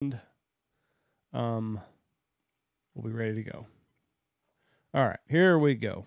We'll be ready to go. All right, here we go.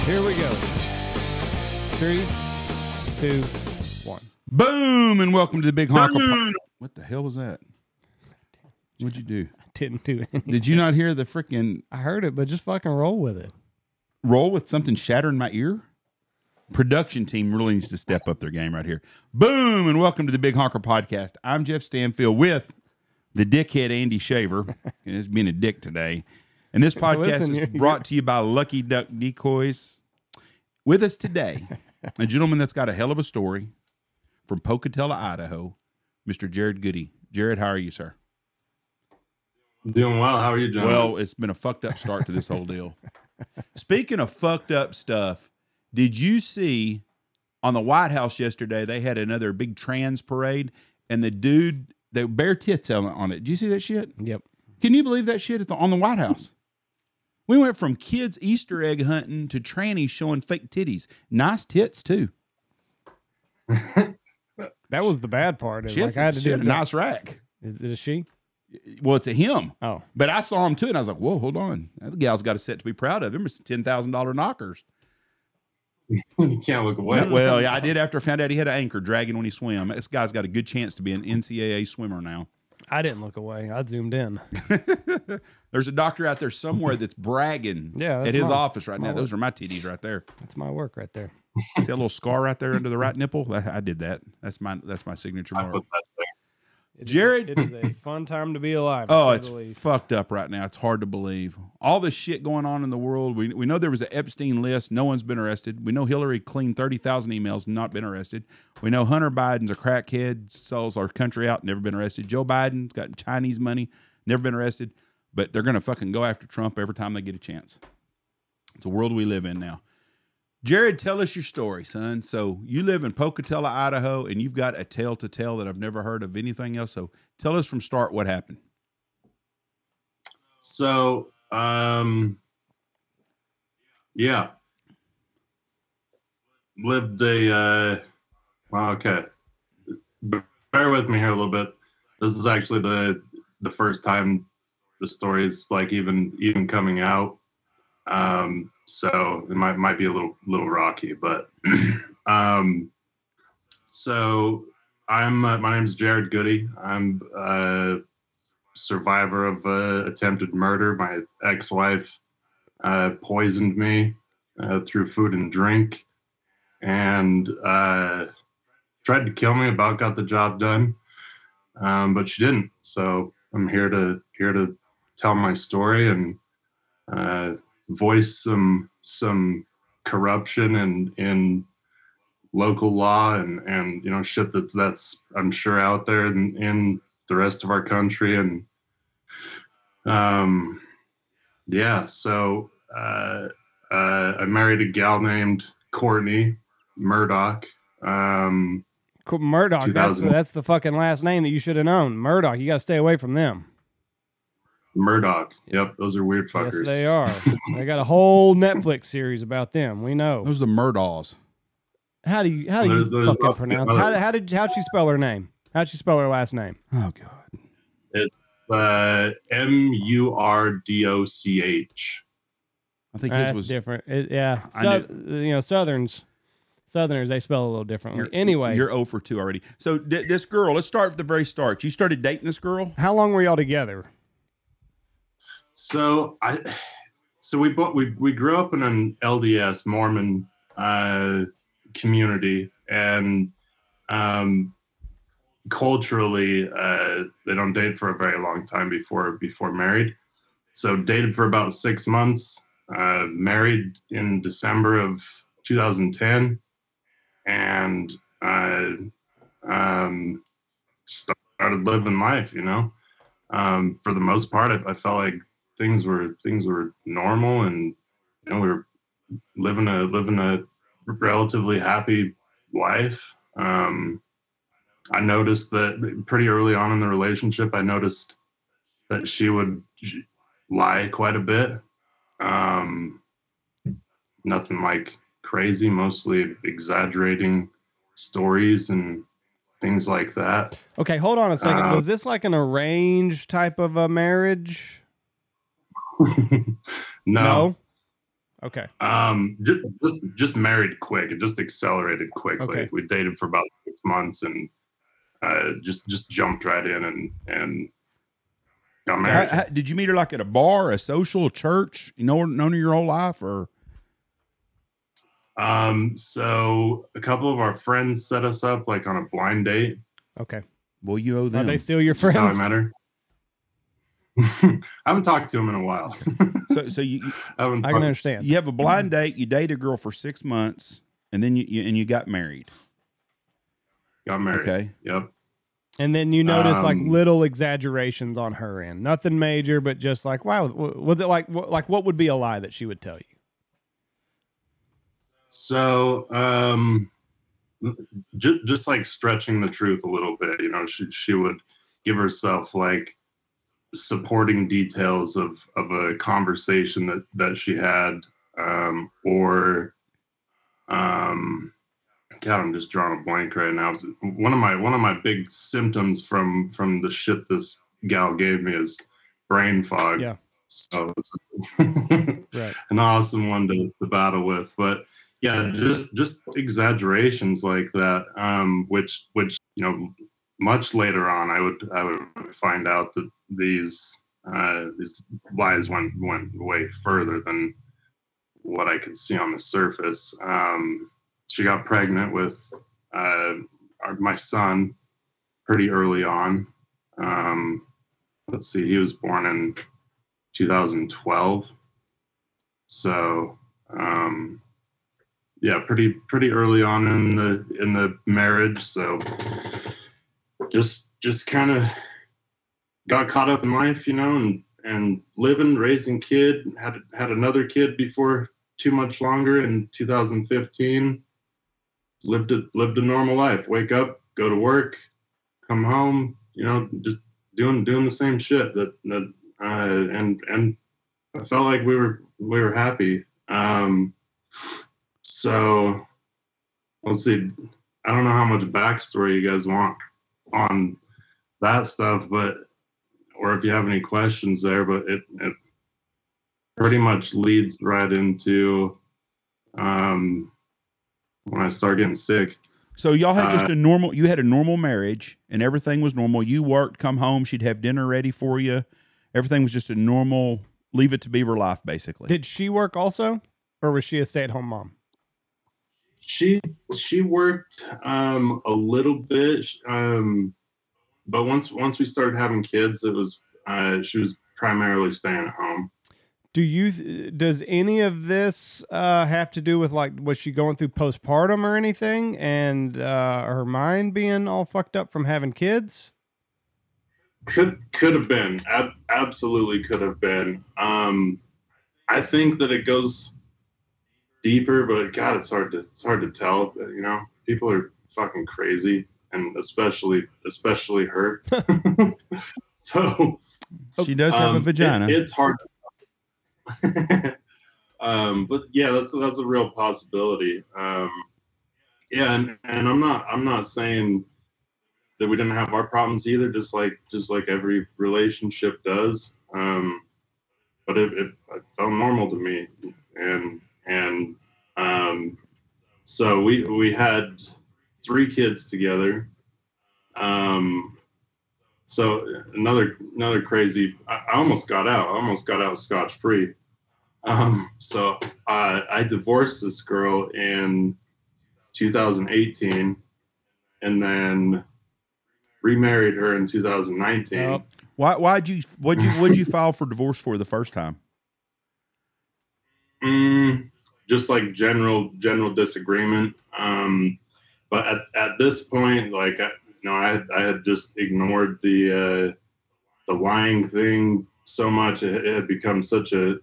Here we go. 3, 2, 1. Boom! And welcome to the Big Honker. What the hell was that? What'd you do? I didn't do anything. Did you not hear the freaking... I heard it, but just fucking roll with it. Roll with something shattering my ear? Production team really needs to step up their game right here. Boom! And welcome to the Big Honker Podcast. I'm Jeff Stanfield with the dickhead Andy Shaver. He's being a dick today. And this podcast is brought to you by Lucky Duck Decoys. With us today, a gentleman that's got a hell of a story from Pocatello, Idaho, Mr. Jared Goody. Jared, how are you, sir? Doing well. How are you doing? Well, it's been a fucked up start to this whole deal. Speaking of fucked up stuff, did you see on the White House yesterday, they had another big trans parade, and the dude, they bare tits on it. Did you see that shit? Yep. Can you believe that shit on the White House? We went from kids Easter egg hunting to trannies showing fake titties. Nice tits, too. That was the bad part. She had a nice rack. Is it a she? Well, it's a him. Oh. But I saw him, too, and I was like, whoa, hold on. That gal's got a set to be proud of. Them are $10,000 knockers. You can't look away. Well, yeah, I did after I found out he had an anchor dragging when he swam. This guy's got a good chance to be an NCAA swimmer now. I didn't look away. I zoomed in. There's a doctor out there somewhere that's bragging at his office right now. Those are my titties right there. That's my work right there. See that little scar right there under the right nipple? I did that. That's my signature mark. Jared, it is a fun time to be alive. Oh, it's fucked up right now. It's hard to believe. All this shit going on in the world. We know there was an Epstein list. No one's been arrested. We know Hillary cleaned 30,000 emails and not been arrested. We know Hunter Biden's a crackhead, sells our country out, never been arrested. Joe Biden's got Chinese money, never been arrested. But they're going to fucking go after Trump every time they get a chance. It's the world we live in now. Jared, tell us your story, son. So you live in Pocatello, Idaho, and you've got a tale to tell that I've never heard of anything else. So tell us from start what happened. So, yeah. Lived okay. Bear with me here a little bit. This is actually the first time the story is like even coming out. So it might be a little rocky, but so my name's Jared Goody. I'm a survivor of attempted murder. My ex-wife poisoned me through food and drink, and tried to kill me. About got the job done, but she didn't. So I'm here to tell my story and voice some corruption in local law and shit that's I'm sure out there in the rest of our country. And so I married a gal named Courtney Murdoch. Murdoch, that's the fucking last name that you should have known. Murdoch, you got to stay away from them. Murdoch. Yep, those are weird fuckers. Yes, they are. They got a whole Netflix series about them. We know. Those are the Murdaws. How do you fucking pronounce? How'd she spell her name? How'd she spell her last name? Oh God. It's Murdoch. I think his was different. Southerners, they spell a little differently. Anyway, you're 0 for 2 already. So this girl, let's start at the very start. You started dating this girl? How long were y'all together? So we grew up in an LDS Mormon community, and culturally they don't date for a very long time before married. so dated for about 6 months, married in December of 2010, and I started living life. For the most part, I felt like things were normal, and we were living a relatively happy life. I noticed that pretty early on in the relationship, I noticed that she would lie quite a bit. Nothing like crazy, mostly exaggerating stories and things like that. Okay, hold on a second. Was this like an arranged type of a marriage? No. Okay. Just married quick. It just accelerated quickly. Okay. We dated for about 6 months and just jumped right in and got married. Did you meet her like at a bar, a social, church? Known her your whole life, or? So a couple of our friends set us up like on a blind date. Okay. Well, you owe them. Are they still your friends? That's how I met her. I haven't talked to him in a while. so you I can understand. You have a blind date. You date a girl for 6 months, and then you got married. Got married. Okay. Yep. And then you notice like little exaggerations on her end. Nothing major, but just like, wow, was it like what would be a lie that she would tell you? So, just like stretching the truth a little bit, she would give herself like supporting details of a conversation that she had, or God, I'm just drawing a blank right now. One of my big symptoms from the shit this gal gave me is brain fog. Yeah. So it's right. An awesome one to battle with, but yeah, just exaggerations like that, which much later on I would find out that these lies went way further than what I could see on the surface. She got pregnant with my son pretty early on. Let's see, he was born in 2012. So yeah, pretty early on in the marriage. So just kind of got caught up in life, and living, raising kid, had another kid before too much longer in 2015. Lived a normal life. Wake up, go to work, come home, just doing the same shit and I felt like we were happy. So let's see. I don't know how much backstory you guys want on that stuff, or if you have any questions there, but it pretty much leads right into when I started getting sick. So y'all had just you had a normal marriage and everything was normal. You worked, come home, she'd have dinner ready for you. Everything was just a normal, leave it to beaver life, basically. Did she work also, or was she a stay-at-home mom? She worked a little bit, but once we started having kids, it was she was primarily staying at home. Does any of this have to do with like, was she going through postpartum or anything, and her mind being all fucked up from having kids? Could have been. Absolutely could have been. I think that it goes deeper, but God, it's hard to tell. People are fucking crazy, and especially her. So she does have a vagina. It's hard. But yeah, that's a real possibility. Yeah, and I'm not saying that we didn't have our problems either, just like every relationship does. But it felt normal to me, and so we had 3 kids together. So another crazy. I almost got out scotch free. So I divorced this girl in 2018, and then remarried her in 2019. What'd you file for divorce for the first time? Just like general disagreement. But at this point, like, I had just ignored the lying thing so much. It had become such a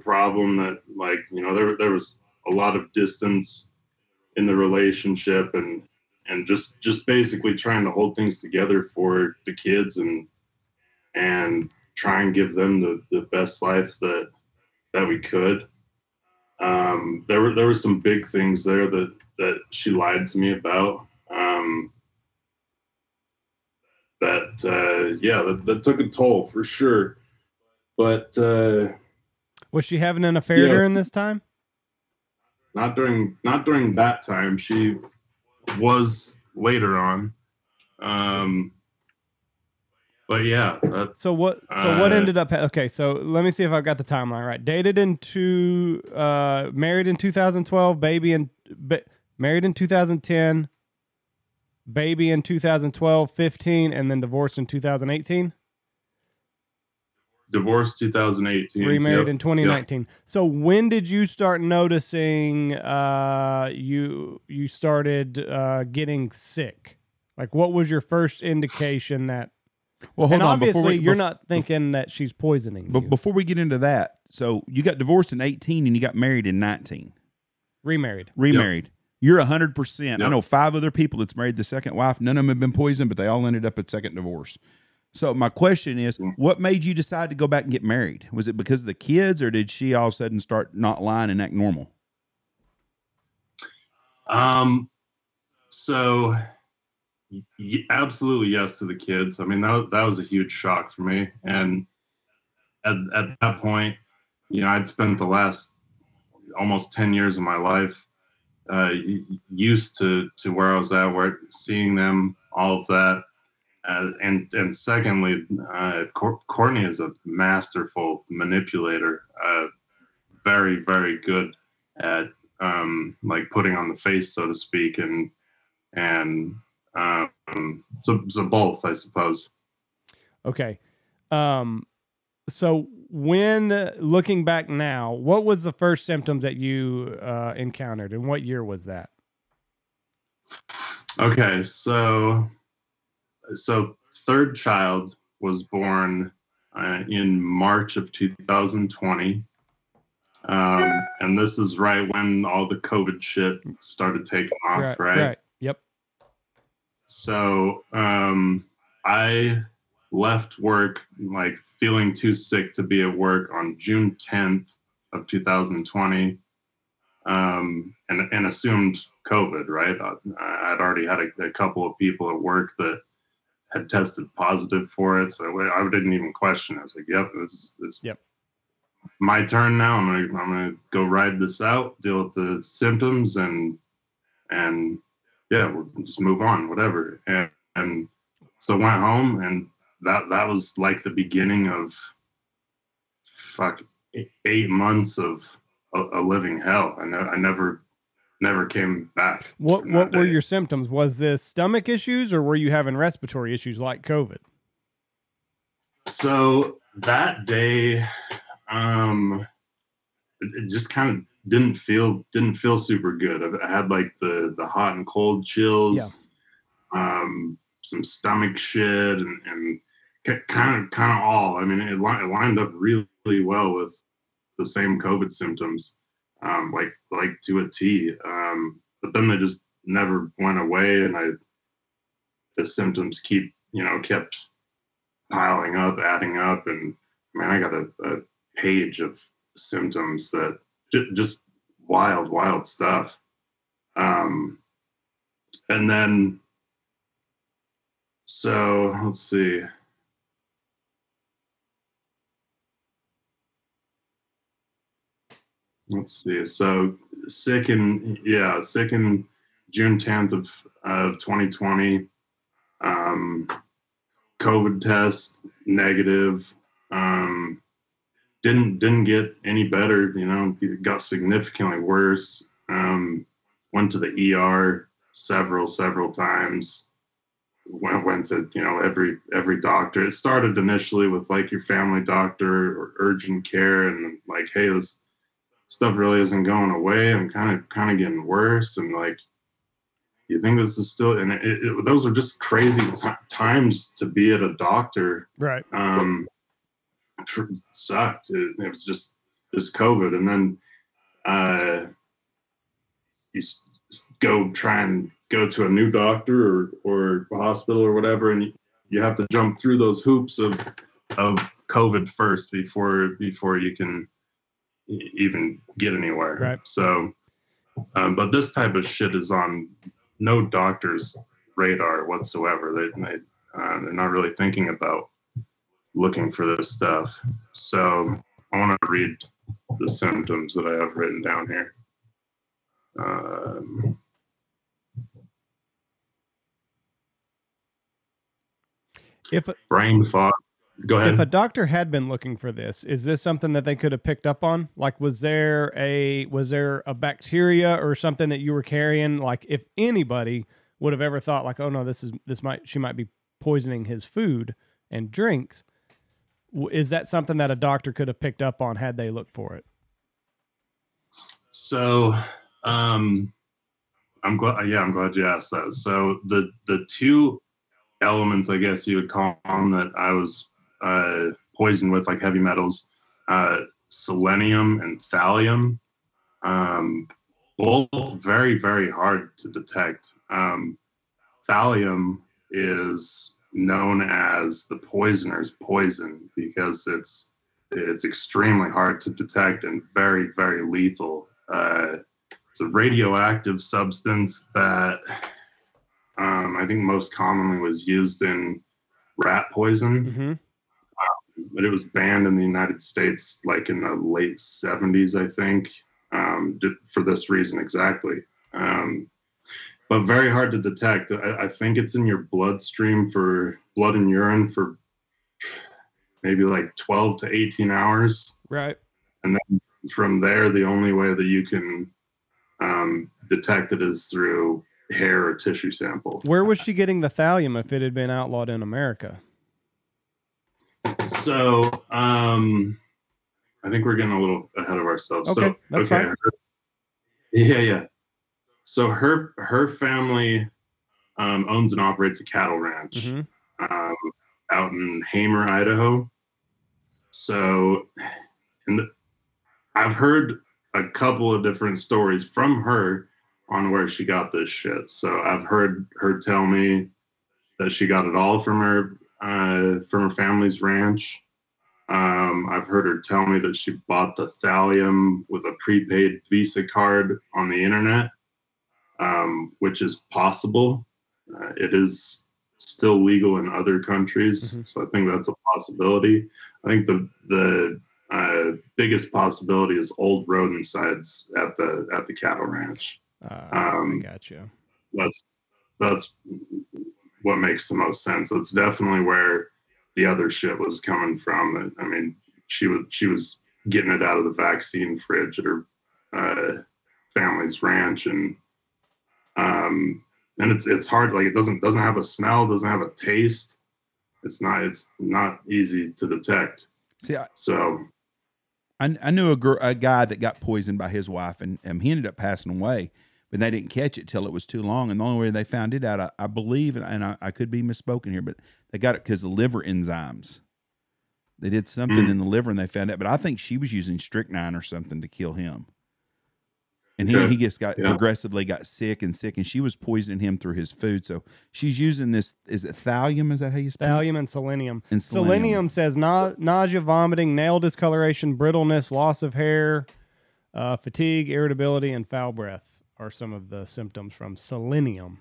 problem that, like, there was a lot of distance in the relationship, and just basically trying to hold things together for the kids and try and give them the best life that we could. There were some big things there that she lied to me about. That took a toll for sure. But was she having an affair during this time? Not during that time. She was later on. But yeah. So what ended up? Okay, so let me see if I've got the timeline right. Married in 2012, married in 2010, baby in 2012, 15, and then divorced in 2018. Divorced 2018. Remarried in 2019. Yep. So when did you start noticing you started getting sick? Like, what was your first indication that? Well, hold on. Obviously, you're not thinking that she's poisoning you. But before we get into that, so you got divorced in 18 and you got married in 19. Remarried. Yep. You're 100%. Yep. I know 5 other people that's married the second wife. None of them have been poisoned, but they all ended up at second divorce. So my question is, what made you decide to go back and get married? Was it because of the kids, or did she all of a sudden start not lying and act normal? So absolutely yes to the kids. I mean, that was a huge shock for me. And at that point, I'd spent the last almost 10 years of my life used to where I was at, where seeing them, all of that. And secondly, Courtney is a masterful manipulator, very, very good at like putting on the face, so to speak, and so both, I suppose. Okay. So when looking back now, what was the first symptoms that you encountered, and what year was that? Okay, so third child was born in March of 2020. And this is right when all the COVID shit started taking off, right? Yep. So I left work, like, feeling too sick to be at work on June 10th of 2020, and assumed COVID, right? I'd already had a couple of people at work that had tested positive for it, so I didn't even question it. I was like, "Yep, it's my turn now. I'm gonna go ride this out, deal with the symptoms, and yeah, we'll just move on, whatever." And so went home, and that was like the beginning of 8 months of a living hell. I never came back. What were your symptoms? Was this stomach issues, or were you having respiratory issues like COVID? So that day, it just kind of didn't feel super good. I had like the hot and cold chills, some stomach shit, and kind of all. I mean, it lined up really, really well with the same COVID symptoms. Like to a T, but then they just never went away, and the symptoms kept piling up, adding up, and man, I got a page of symptoms that just wild stuff. And then, so let's see. So sick in June 10th of 2020. COVID test negative. Didn't get any better. It got significantly worse. Went to the ER several times. went to, you know, every doctor. It started initially with like your family doctor or urgent care, and like, hey, this stuff really isn't going away. I'm kind of getting worse, and like, you think this is still? And those are just crazy times to be at a doctor. Right. It sucked. It was just COVID, and then you try and go to a new doctor or hospital or whatever, and you have to jump through those hoops of COVID first before you can even get anywhere. Right. So, but this type of shit is on no doctor's radar whatsoever. They're not really thinking about looking for this stuff. So I want to read the symptoms that I have written down here. If brain fog. Go ahead. If a doctor had been looking for this, is this something that they could have picked up on? Like, was there a bacteria or something that you were carrying? Like, if anybody would have ever thought, like, oh no, she might be poisoning his food and drinks. Is that something that a doctor could have picked up on had they looked for it? So, I'm glad you asked that. So the two elements, I guess you would call them, that I was poisoned with, like heavy metals, selenium and thallium, both very, very hard to detect. Thallium is known as the poisoner's poison because it's extremely hard to detect and very, very lethal. It's a radioactive substance that I think most commonly was used in rat poison. Mm-hmm. But it was banned in the United States like in the late 70s, I think, for this reason exactly. But very hard to detect. I think it's in your bloodstream, for blood and urine, for maybe like 12 to 18 hours. Right. And then from there, the only way that you can detect it is through hair or tissue sample. Where was she getting the thallium if it had been outlawed in America? So, I think we're getting a little ahead of ourselves. Okay, that's fine. Yeah. So her family owns and operates a cattle ranch out in Hamer, Idaho. So, I've heard a couple of different stories from her on where she got this shit. So I've heard her tell me that she got it all from her family's ranch. I've heard her tell me that she bought the thallium with a prepaid Visa card on the internet, which is possible. It is still legal in other countries, so I think that's a possibility. I think the biggest possibility is old rodenticides at the cattle ranch. I got you. That's what makes the most sense. That's definitely where the other shit was coming from. I mean, she was getting it out of the vaccine fridge at her family's ranch, and it's hard. Like, it doesn't have a smell, doesn't have a taste. It's not easy to detect. See, so I knew a guy that got poisoned by his wife, and he ended up passing away, but they didn't catch it till it was too long. And the only way they found it out, I believe, and I could be misspoken here, but they got it because of liver enzymes. They did something in the liver and they found out. But I think she was using strychnine or something to kill him. And he just progressively got sick, and she was poisoning him through his food. So she's using this, is it thallium? Is that how you spell it? Thallium and selenium. Selenium says nausea, vomiting, nail discoloration, brittleness, loss of hair, fatigue, irritability, and foul breath are some of the symptoms from selenium.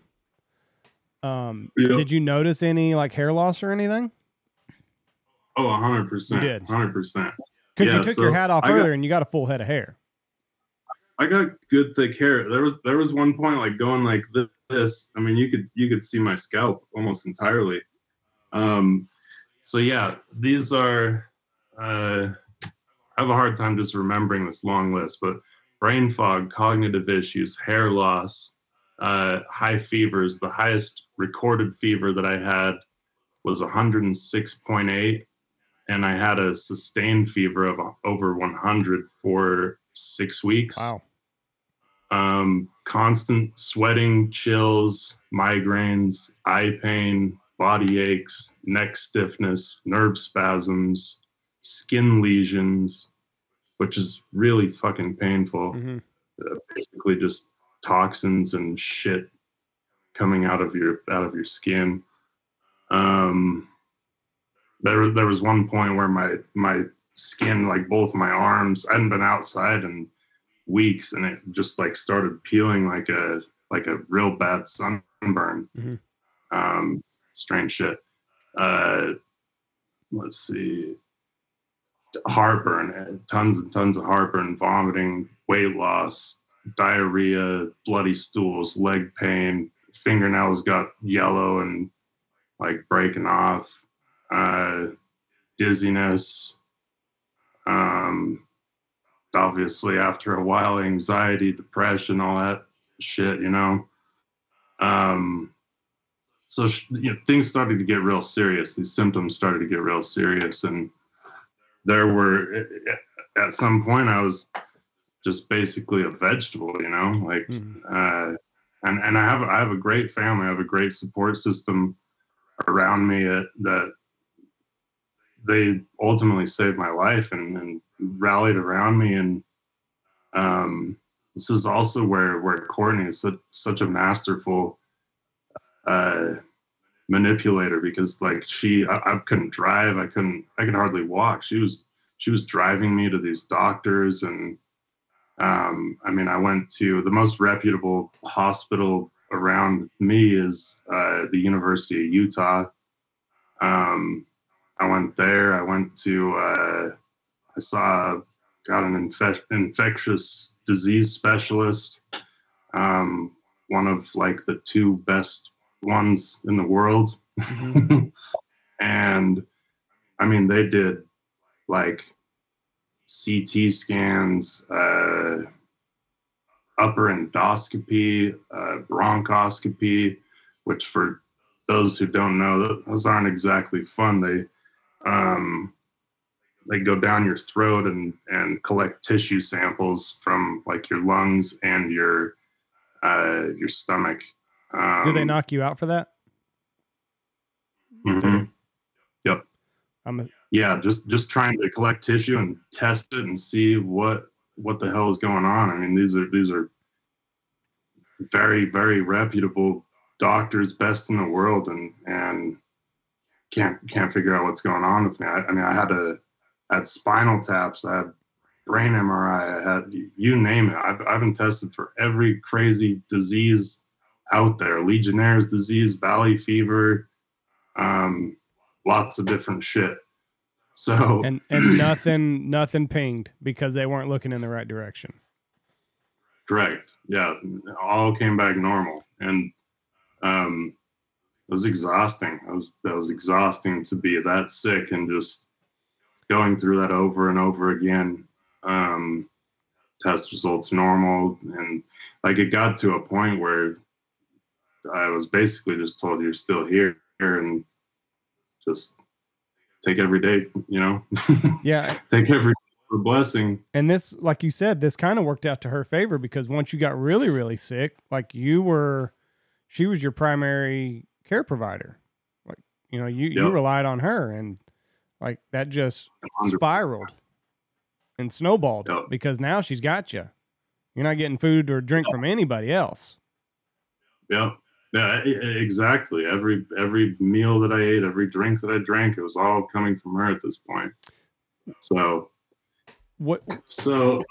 Did you notice any like hair loss or anything? Oh, 100%. You did? 100%. Because you took your hat off earlier and you got a full head of hair. I got good thick hair. There was one point like going like this. I mean, you could see my scalp almost entirely. So yeah, these are. I have a hard time just remembering this long list, but brain fog, cognitive issues, hair loss, high fevers. The highest recorded fever that I had was 106.8, and I had a sustained fever of over 100 for 6 weeks. Wow. Constant sweating, chills, migraines, eye pain, body aches, neck stiffness, nerve spasms, skin lesions, which is really fucking painful. Mm-hmm. Basically just toxins and shit coming out of your skin. There was one point where my skin, like both my arms, I hadn't been outside in weeks, and it just like started peeling like a real bad sunburn. Mm-hmm. Strange shit. Let's see. Heartburn, tons and tons of heartburn, vomiting, weight loss, diarrhea, bloody stools, leg pain, fingernails got yellow and like breaking off, dizziness. Obviously, after a while, anxiety, depression, all that shit, you know. So things started to get real serious. These symptoms started to get real serious, and there were, at some point, I was just basically a vegetable, you know. Like, and I have a great family. I have a great support system around me that they ultimately saved my life and rallied around me. And this is also where Courtney is such a masterful manipulator, because like I couldn't drive, I could hardly walk. She was driving me to these doctors, and I mean, I went to the most reputable hospital around me is the University of Utah. I went there. I went to got an infectious disease specialist, one of like the 2 best ones in the world. Mm-hmm. And I mean, they did like CT scans, upper endoscopy, bronchoscopy, which for those who don't know, those aren't exactly fun. They go down your throat and collect tissue samples from like your lungs and your stomach. Do they knock you out for that? Mm-hmm. Yep. Yeah, just trying to collect tissue and test it and see what the hell is going on. I mean, these are very, very reputable doctors, best in the world, and can't figure out what's going on with me. I mean, I had spinal taps, I had brain MRI, I had, you name it. I've been tested for every crazy disease out there: Legionnaire's disease, valley fever, lots of different shit. So and nothing pinged because they weren't looking in the right direction. Correct. Yeah, all came back normal, and it was exhausting. That was exhausting to be that sick and just going through that over and over again. Test results normal, and like it got to a point where I was basically just told, "You're still here," and just take every day, you know. Yeah. Take every blessing. And this, like you said, this kind of worked out to her favor, because once you got really, really sick, like she was your primary care provider. Like, you know, you relied on her, and like that just 100%. spiraled and snowballed because now she's got you. You're not getting food or drink from anybody else. Yeah. Yeah, exactly. Every meal that I ate, every drink that I drank, it was all coming from her at this point. So what? So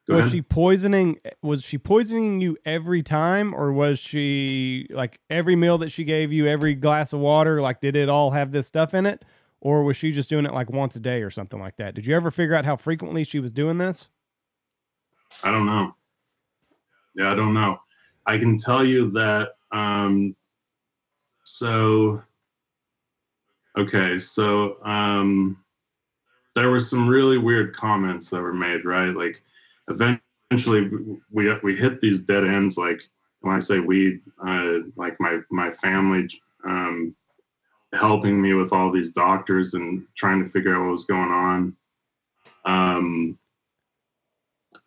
was she poisoning? Was she poisoning you every time, or was she like every meal that she gave you, every glass of water? Like, did it all have this stuff in it, or was she just doing it like once a day or something like that? Did you ever figure out how frequently she was doing this? I don't know. Yeah, I don't know. I can tell you that. So there were some really weird comments that were made, right? Like eventually we hit these dead ends. Like when I say we, like my family, helping me with all these doctors and trying to figure out what was going on.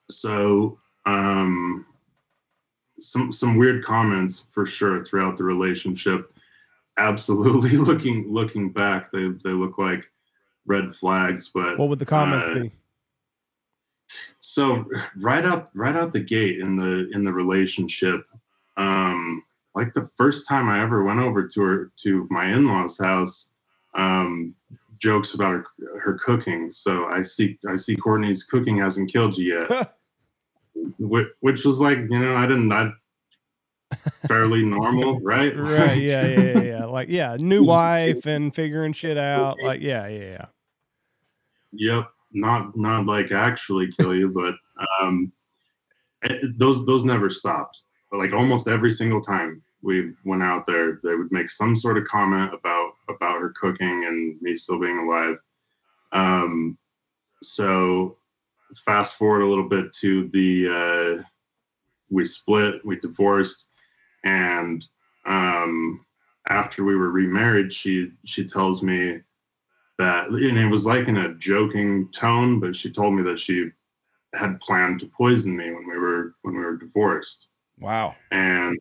So some weird comments for sure throughout the relationship. Absolutely, looking back, they look like red flags. But what would the comments be? So right out the gate in the relationship, like the first time I ever went over to my in-laws' house, jokes about her cooking. So I see Courtney's cooking hasn't killed you yet, which was like, I fairly normal, right? Right. Yeah. Like, yeah, new wife and figuring shit out. Like, yeah. Yep. Not like actually kill you, but those never stopped. But like almost every single time we went out there, they would make some sort of comment about her cooking and me still being alive. So fast forward a little bit to the we split, we divorced, and after we were remarried, she tells me that, and it was like in a joking tone, but she told me that she had planned to poison me when we were divorced. Wow. And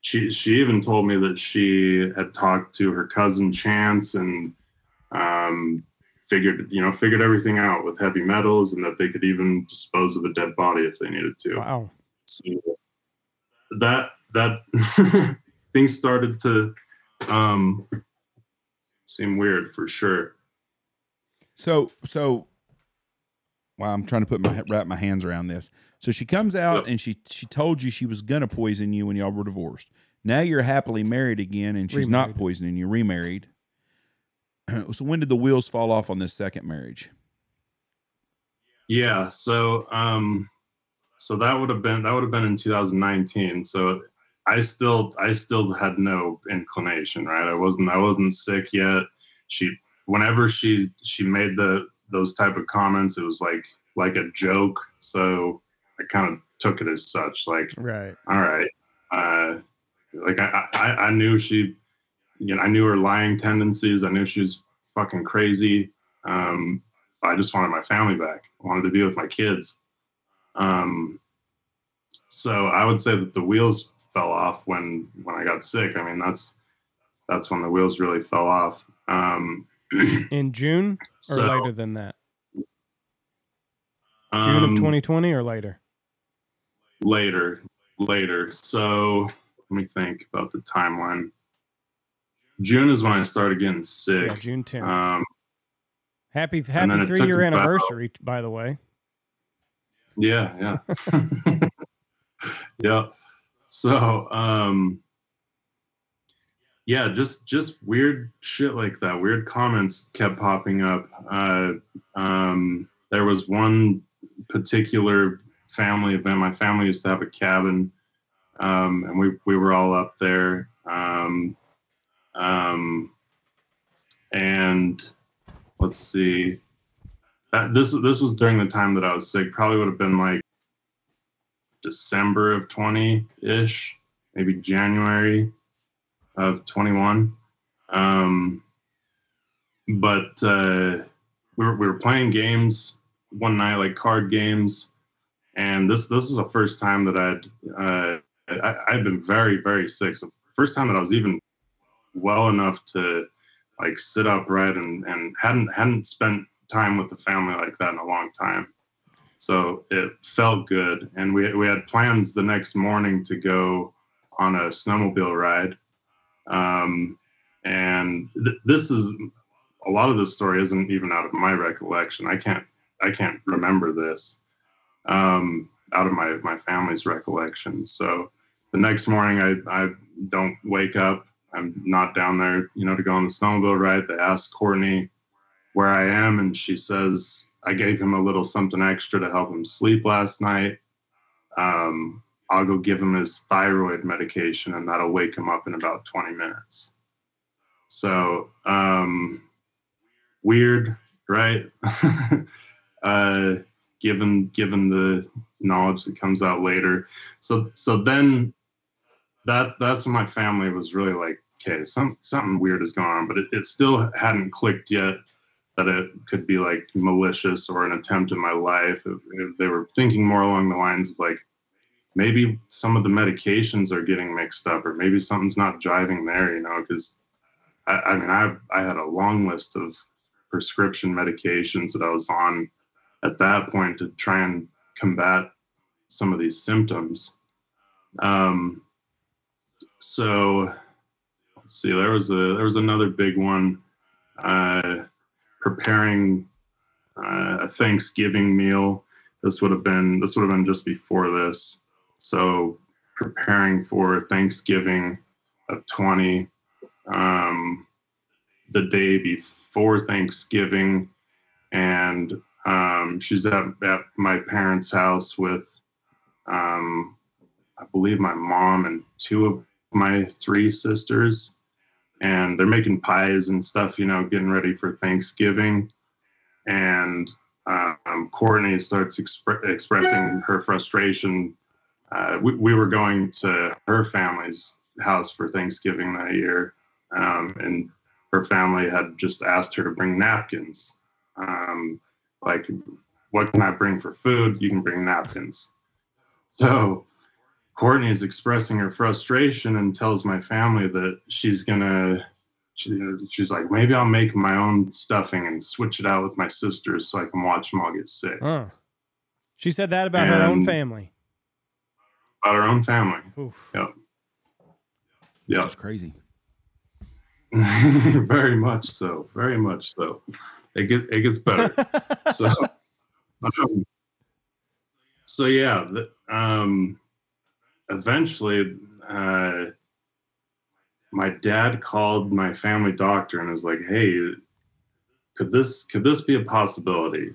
she even told me that she had talked to her cousin Chance and figured everything out with heavy metals, and that they could even dispose of a dead body if they needed to. Wow. So that things started to seem weird for sure. So well, I'm trying to wrap my hands around this. So she comes out and she told you she was gonna poison you when y'all were divorced. Now you're happily married again, and she's not poisoning you. Remarried. So when did the wheels fall off on this second marriage? Yeah. So so that would have been in 2019. So I still had no inclination, right? I wasn't sick yet. Whenever she made those type of comments, it was like a joke. So I kind of took it as such, like, right. All right. Like I knew she, I knew her lying tendencies. I knew she was fucking crazy. I just wanted my family back. I wanted to be with my kids. So I would say that the wheels fell off when I got sick. I mean, that's when the wheels really fell off. In June or so, later than that? June of 2020 or later? Later. So let me think about the timeline. June is when I started getting sick. Yeah, June 10th. Happy 3-year anniversary, by the way. Yeah. Yeah. So, yeah, just weird shit like that. Weird comments kept popping up. There was one particular family event. My family used to have a cabin, and we were all up there. And let's see. This was during the time that I was sick. Probably would have been like December of 20-ish, maybe January of 21. But we were playing games one night, like card games, and this was the first time that I'd been very, very sick. So first time that I was even well enough to like sit upright, and hadn't spent time with the family like that in a long time. So it felt good, and we had plans the next morning to go on a snowmobile ride. And this is a lot of this story isn't even out of my recollection. I can't remember this out of my family's recollection. So the next morning, I don't wake up. I'm not down there, to go on the snowmobile ride. They ask Courtney where I am, and she says I gave him a little something extra to help him sleep last night. I'll go give him his thyroid medication, and that'll wake him up in about 20 minutes. So, weird, right? Given the knowledge that comes out later. So then that's when my family was really like, okay, something weird is going on, but it still hadn't clicked yet that it could be like malicious or an attempt in my life. If they were thinking more along the lines of like, maybe some of the medications are getting mixed up, or maybe something's not driving there, you know, because I mean, I had a long list of prescription medications that I was on at that point to try and combat some of these symptoms. Um, so let's see, there was another big one. Preparing a Thanksgiving meal. This would have been just before this. So preparing for Thanksgiving of 20, the day before Thanksgiving, and she's at my parents' house with, I believe, my mom and two of my three sisters, and they're making pies and stuff, you know, getting ready for Thanksgiving. And Courtney starts expressing her frustration. We were going to her family's house for Thanksgiving that year, and her family had just asked her to bring napkins. Like, what can I bring for food? You can bring napkins. So Courtney is expressing her frustration and tells my family that she's like, maybe I'll make my own stuffing and switch it out with my sisters so I can watch them all get sick. Huh. She said that about her own family. About her own family. Oof. Yep. Yep. That's crazy. Very much so. Very much so. It gets better. So yeah. Eventually, my dad called my family doctor and was like, "Hey, could this be a possibility?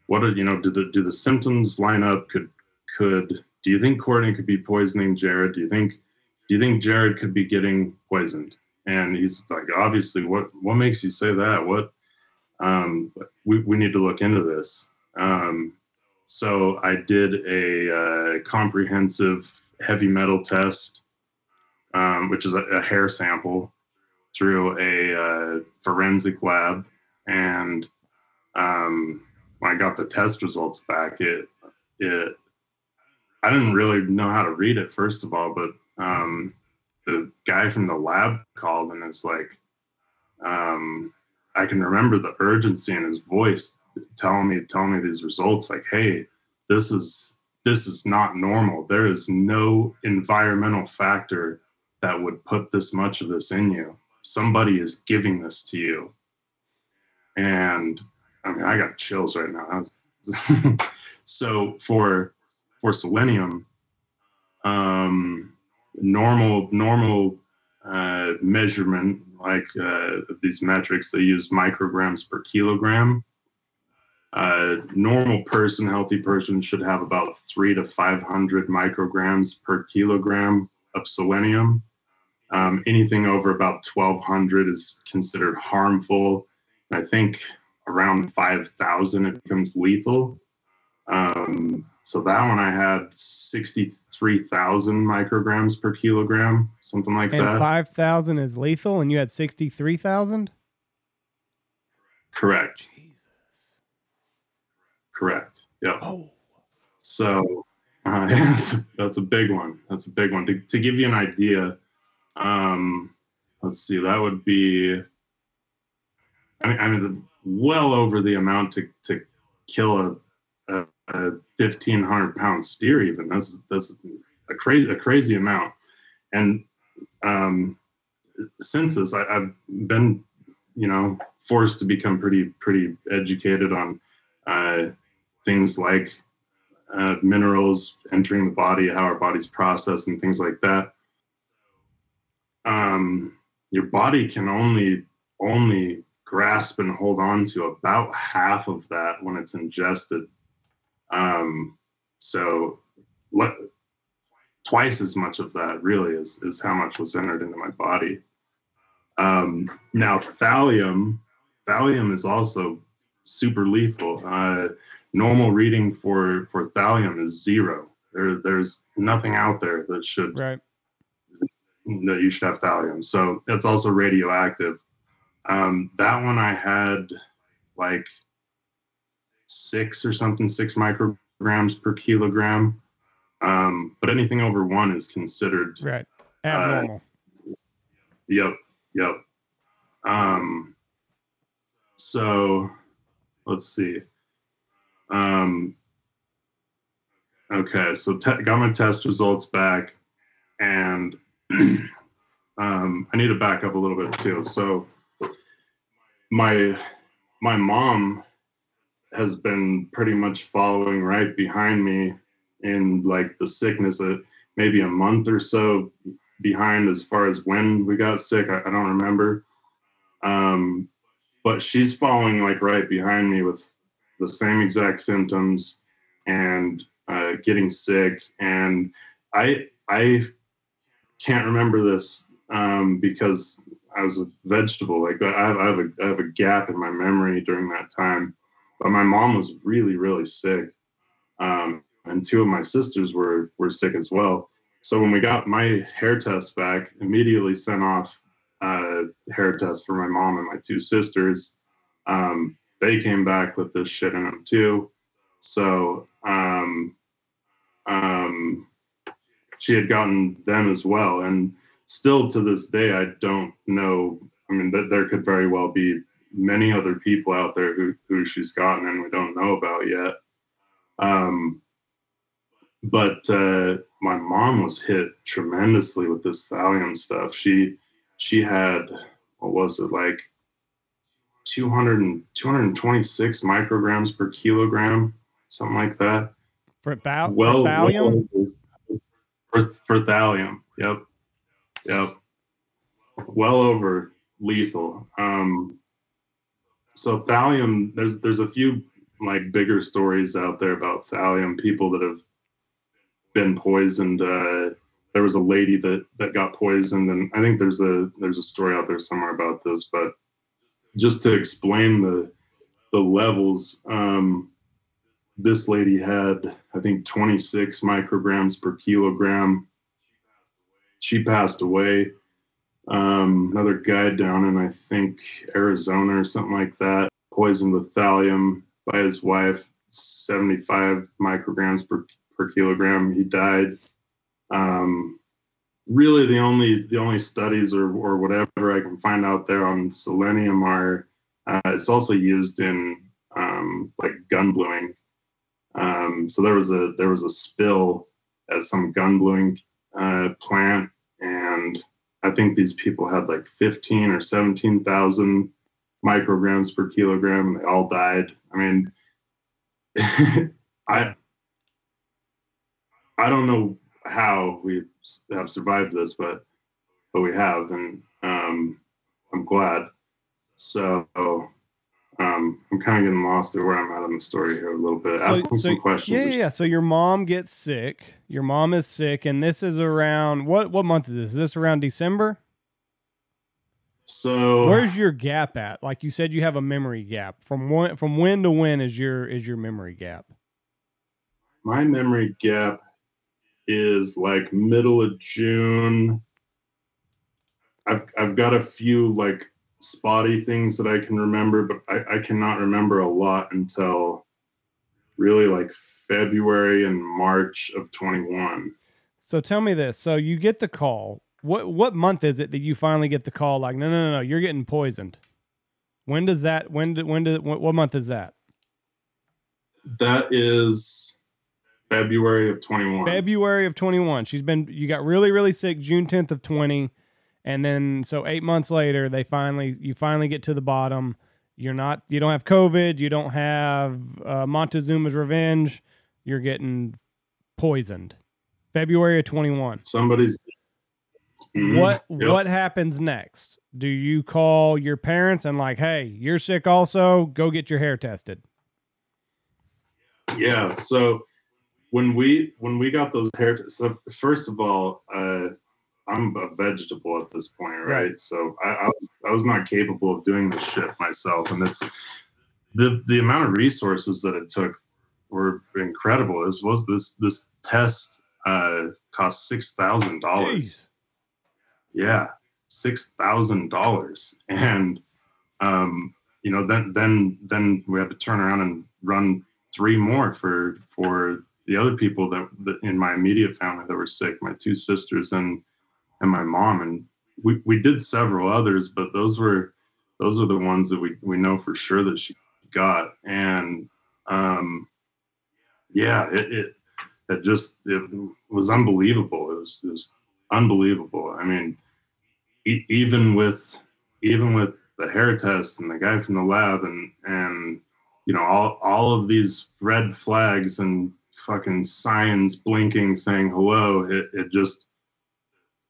What are, you know, do the symptoms line up? Do you think Courtney could be poisoning Jared? Do you think Jared could be getting poisoned?" And he's like, "Obviously, what makes you say that? What? We need to look into this." So I did a comprehensive heavy metal test, which is a hair sample, through a forensic lab. And when I got the test results back, I didn't really know how to read it, first of all, but the guy from the lab called and it's like, I can remember the urgency in his voice telling me these results, like, "Hey, this is not normal. There is no environmental factor that would put this much of this in you. Somebody is giving this to you." And I mean, I got chills right now. So for selenium, normal measurement, like these metrics, they use micrograms per kilogram. Normal person, healthy person, should have about 300 to 500 micrograms per kilogram of selenium. Anything over about 1,200 is considered harmful. I think around 5,000 it becomes lethal. So that one I had 63,000 micrograms per kilogram, something like that. And 5,000 is lethal, and you had 63,000? Correct. Jesus. Correct. Yep. Oh. So that's a big one. That's a big one. To give you an idea, let's see, that would be, I mean, well over the amount to kill a 1,500-pound steer. Even that's a crazy amount. And since this, I've been, you know, forced to become pretty educated on things like minerals entering the body, how our bodies process, and things like that. Your body can only grasp and hold on to about half of that when it's ingested. So twice as much of that really is how much was entered into my body. Now thallium is also super lethal. Normal reading for thallium is 0. There's nothing out there that should Right. that you should have thallium. So it's also radioactive. That one I had like 6 micrograms per kilogram. But anything over 1 is considered Right. Abnormal. Yep. So let's see. Okay, so got my test results back, and I need to back up a little bit too. So my mom has been pretty much following right behind me in like the sickness, that maybe a month or so behind as far as when we got sick. I don't remember. But she's following like right behind me with the same exact symptoms and getting sick. And I can't remember this because I was a vegetable. Like I have a gap in my memory during that time. But my mom was really, really sick. And 2 of my sisters were sick as well. So when we got my hair test back, immediately sent off hair test for my mom and my 2 sisters. They came back with this shit in them too. So she had gotten them as well. And still to this day, I don't know. I mean, there could very well be many other people out there who she's gotten and we don't know about yet. But my mom was hit tremendously with this thallium stuff. She had, what was it, like 226 micrograms per kilogram, something like that. For thallium? For thallium, yep. Well over lethal. So thallium, there's a few like bigger stories out there about thallium, people that have been poisoned. There was a lady that got poisoned, and I think there's a story out there somewhere about this, but just to explain the levels, this lady had, I think, 26 micrograms per kilogram. She passed away. Another guy down in, I think, Arizona or something like that, poisoned with thallium by his wife, 75 micrograms per kilogram. He died. Really, the only studies or whatever I can find out there on selenium are it's also used in like gun bluing. So there was a spill at some gun bluing plant, and I think these people had like 15 or 17,000 micrograms per kilogram, and they all died. I mean, I don't know how we have survived this, but we have, and I'm glad. So I'm kind of getting lost at where I'm at in the story here a little bit. Asking some questions. Yeah. So your mom gets sick. Your mom is sick, and this is around what month is this? Is this around December? So where's your gap at? Like you said, you have a memory gap. From when to when is your memory gap? My memory gap is like middle of June. I've got a few like spotty things that I can remember, but I cannot remember a lot until really like February and March of 21. So tell me this. So you get the call. What month is it that you finally get the call? Like, no, you're getting poisoned. What month is that? That is February of 21. February of 21. You got really, really sick June 10th of 20. And then, so 8 months later, you finally get to the bottom. You don't have COVID. You don't have Montezuma's revenge. You're getting poisoned. February of 21. Somebody's. What happens next? Do you call your parents and like, hey, you're sick also, go get your hair tested? Yeah. So when we got those hair tests, so first of all, I'm a vegetable at this point, right? So I was not capable of doing this shit myself, and it's the amount of resources that it took were incredible. This test cost $6,000. Yeah, $6,000, and then we had to turn around and run 3 more for the other people that in my immediate family that were sick, my 2 sisters and my mom, and we did several others, but those are the ones that we know for sure that she got. And yeah, it was unbelievable. It was unbelievable. I mean, even with the hair test and the guy from the lab and all of these red flags and fucking signs blinking saying hello, it just,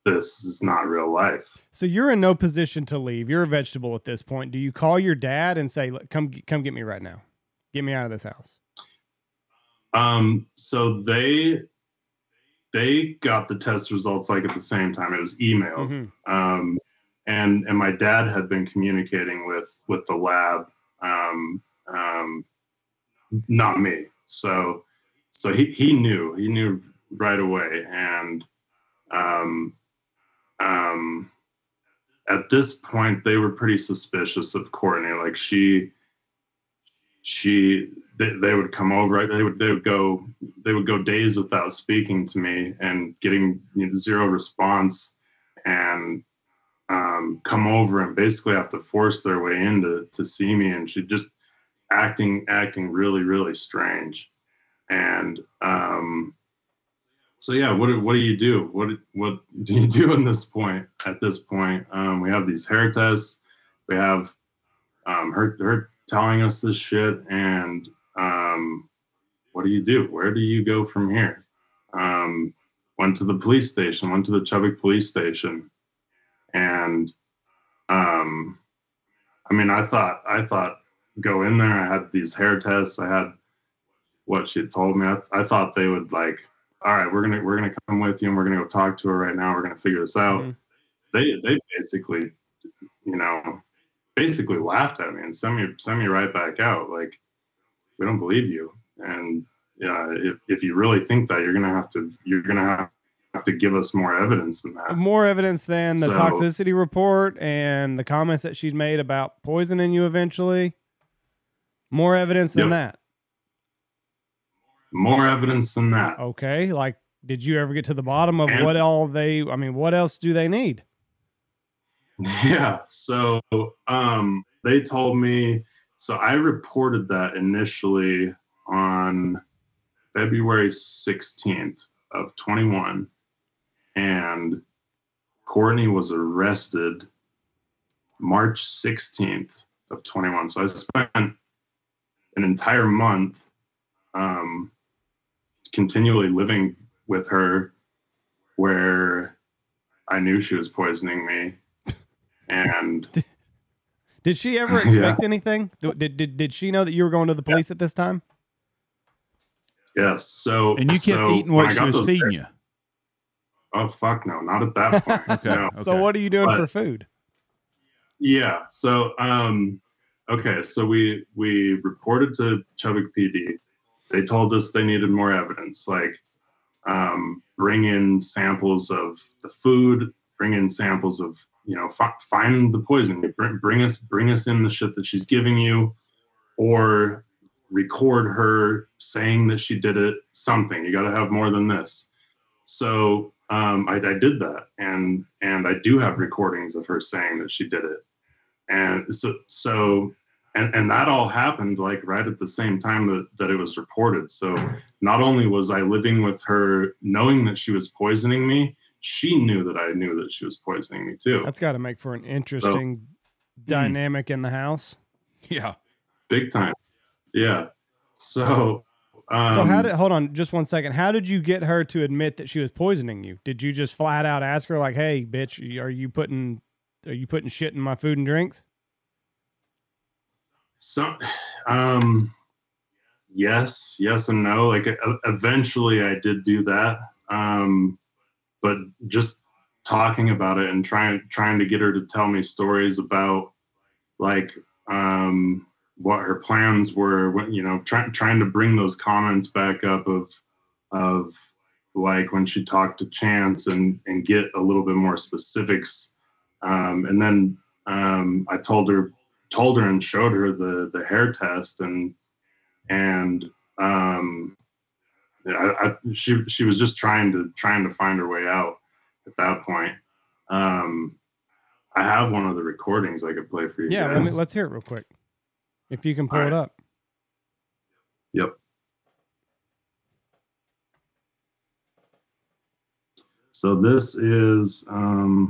this is not real life. So you're in no position to leave. You're a vegetable at this point. Do you call your dad and say, come get me right now, get me out of this house? So they got the test results like at the same time. It was emailed. Mm-hmm. And my dad had been communicating with the lab, not me. So he knew right away. And at this point they were pretty suspicious of Courtney. Like they would come over. They would go days without speaking to me and getting zero response, and come over and basically have to force their way in to see me. And she just acting really, really strange. And so yeah, what do you do? What do you do at this point? We have these hair tests. We have her telling us this shit, and what do you do? Where do you go from here? Went to the police station, went to the Chubbuck police station, and I mean, I thought go in there. I had these hair tests. I had what she had told me. I thought they would like, all right, we're gonna come with you and we're gonna go talk to her right now. We're gonna figure this out. Mm-hmm. They basically laughed at me and sent me right back out. Like, we don't believe you. And yeah, if you really think that, you're gonna have to give us more evidence than that. More evidence than the toxicity report and the comments that she's made about poisoning you eventually. More evidence than that. More evidence than that. Okay. Like, did you ever get to the bottom of what else do they need? Yeah. So, they told me, so I reported that initially on February 16th of 21, and Courtney was arrested March 16th of 21. So I spent an entire month continually living with her, where I knew she was poisoning me. And did she ever expect anything? Did she know that you were going to the police at this time? Yes. So, and you kept eating what she was feeding you. Oh, fuck no, not at that point. Okay. No. Okay. So what are you doing for food? Yeah. So, okay. So we reported to Chubbuck PD. They told us they needed more evidence, like bring in samples of the food, bring in samples of, find the poison, bring us in the shit that she's giving you, or record her saying that she did it, something. You got to have more than this. So I did that, and I do have recordings of her saying that she did it. And so that all happened like right at the same time that it was reported. So not only was I living with her knowing that she was poisoning me, she knew that I knew that she was poisoning me too. That's got to make for an interesting dynamic in the house. Yeah. Big time. Yeah. So hold on just one second. How did you get her to admit that she was poisoning you? Did you just flat out ask her like, hey bitch, are you putting shit in my food and drinks? So, yes and no. Like eventually I did do that. But just talking about it and trying to get her to tell me stories about like, what her plans were, trying to bring those comments back up of like when she talked to Chance and get a little bit more specifics. And then I told her and showed her the hair test, and she was just trying to find her way out at that point. I have one of the recordings I could play for you guys. Let's hear it real quick. If you can pull it up. Yep. So this is okay.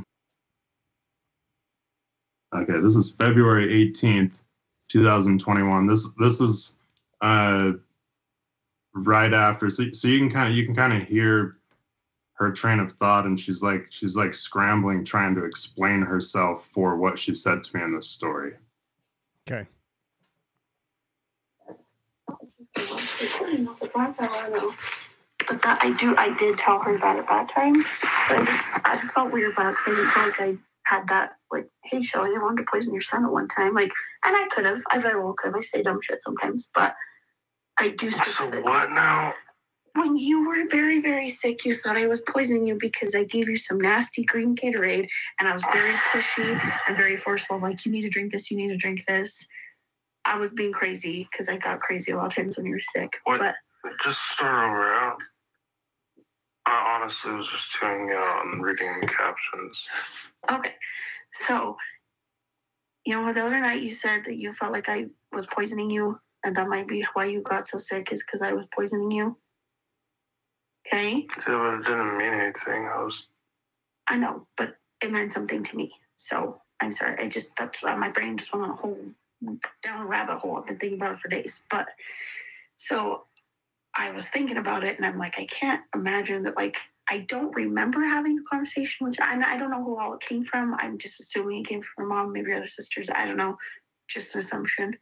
This is February 18th, 2021. This is right after. So you can kind of hear her train of thought, and she's like scrambling, trying to explain herself for what she said to me in this story. Okay. But that I did tell her that at that time. But I felt weird about it because I didn't feel like I had that, like, hey, Shelly, I wanted to poison your son at one time. Like, and I could have. I very well could have. I say dumb shit sometimes, but I do specifically. So what now? When you were very, very sick, you thought I was poisoning you because I gave you some nasty green Gatorade, and I was very pushy and very forceful. Like, you need to drink this, you need to drink this. I was being crazy because I got crazy a lot of times when you were sick. What? But just start over. I honestly was just tuning out and reading the captions. Okay. So, the other night you said that you felt like I was poisoning you, and that might be why you got so sick, is because I was poisoning you. Okay? Yeah, but it didn't mean anything. I know, but it meant something to me. So, I'm sorry. That's why my brain just went on a whole, down a rabbit hole. I've been thinking about it for days. But, so, I was thinking about it, and I'm like, I can't imagine that, like, I don't remember having a conversation with her. I don't know who all it came from. I'm just assuming it came from her mom, maybe other sisters. I don't know. Just an assumption.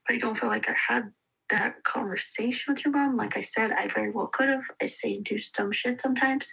But I don't feel like I had that conversation with your mom. Like I said, I very well could have. I say do dumb shit sometimes.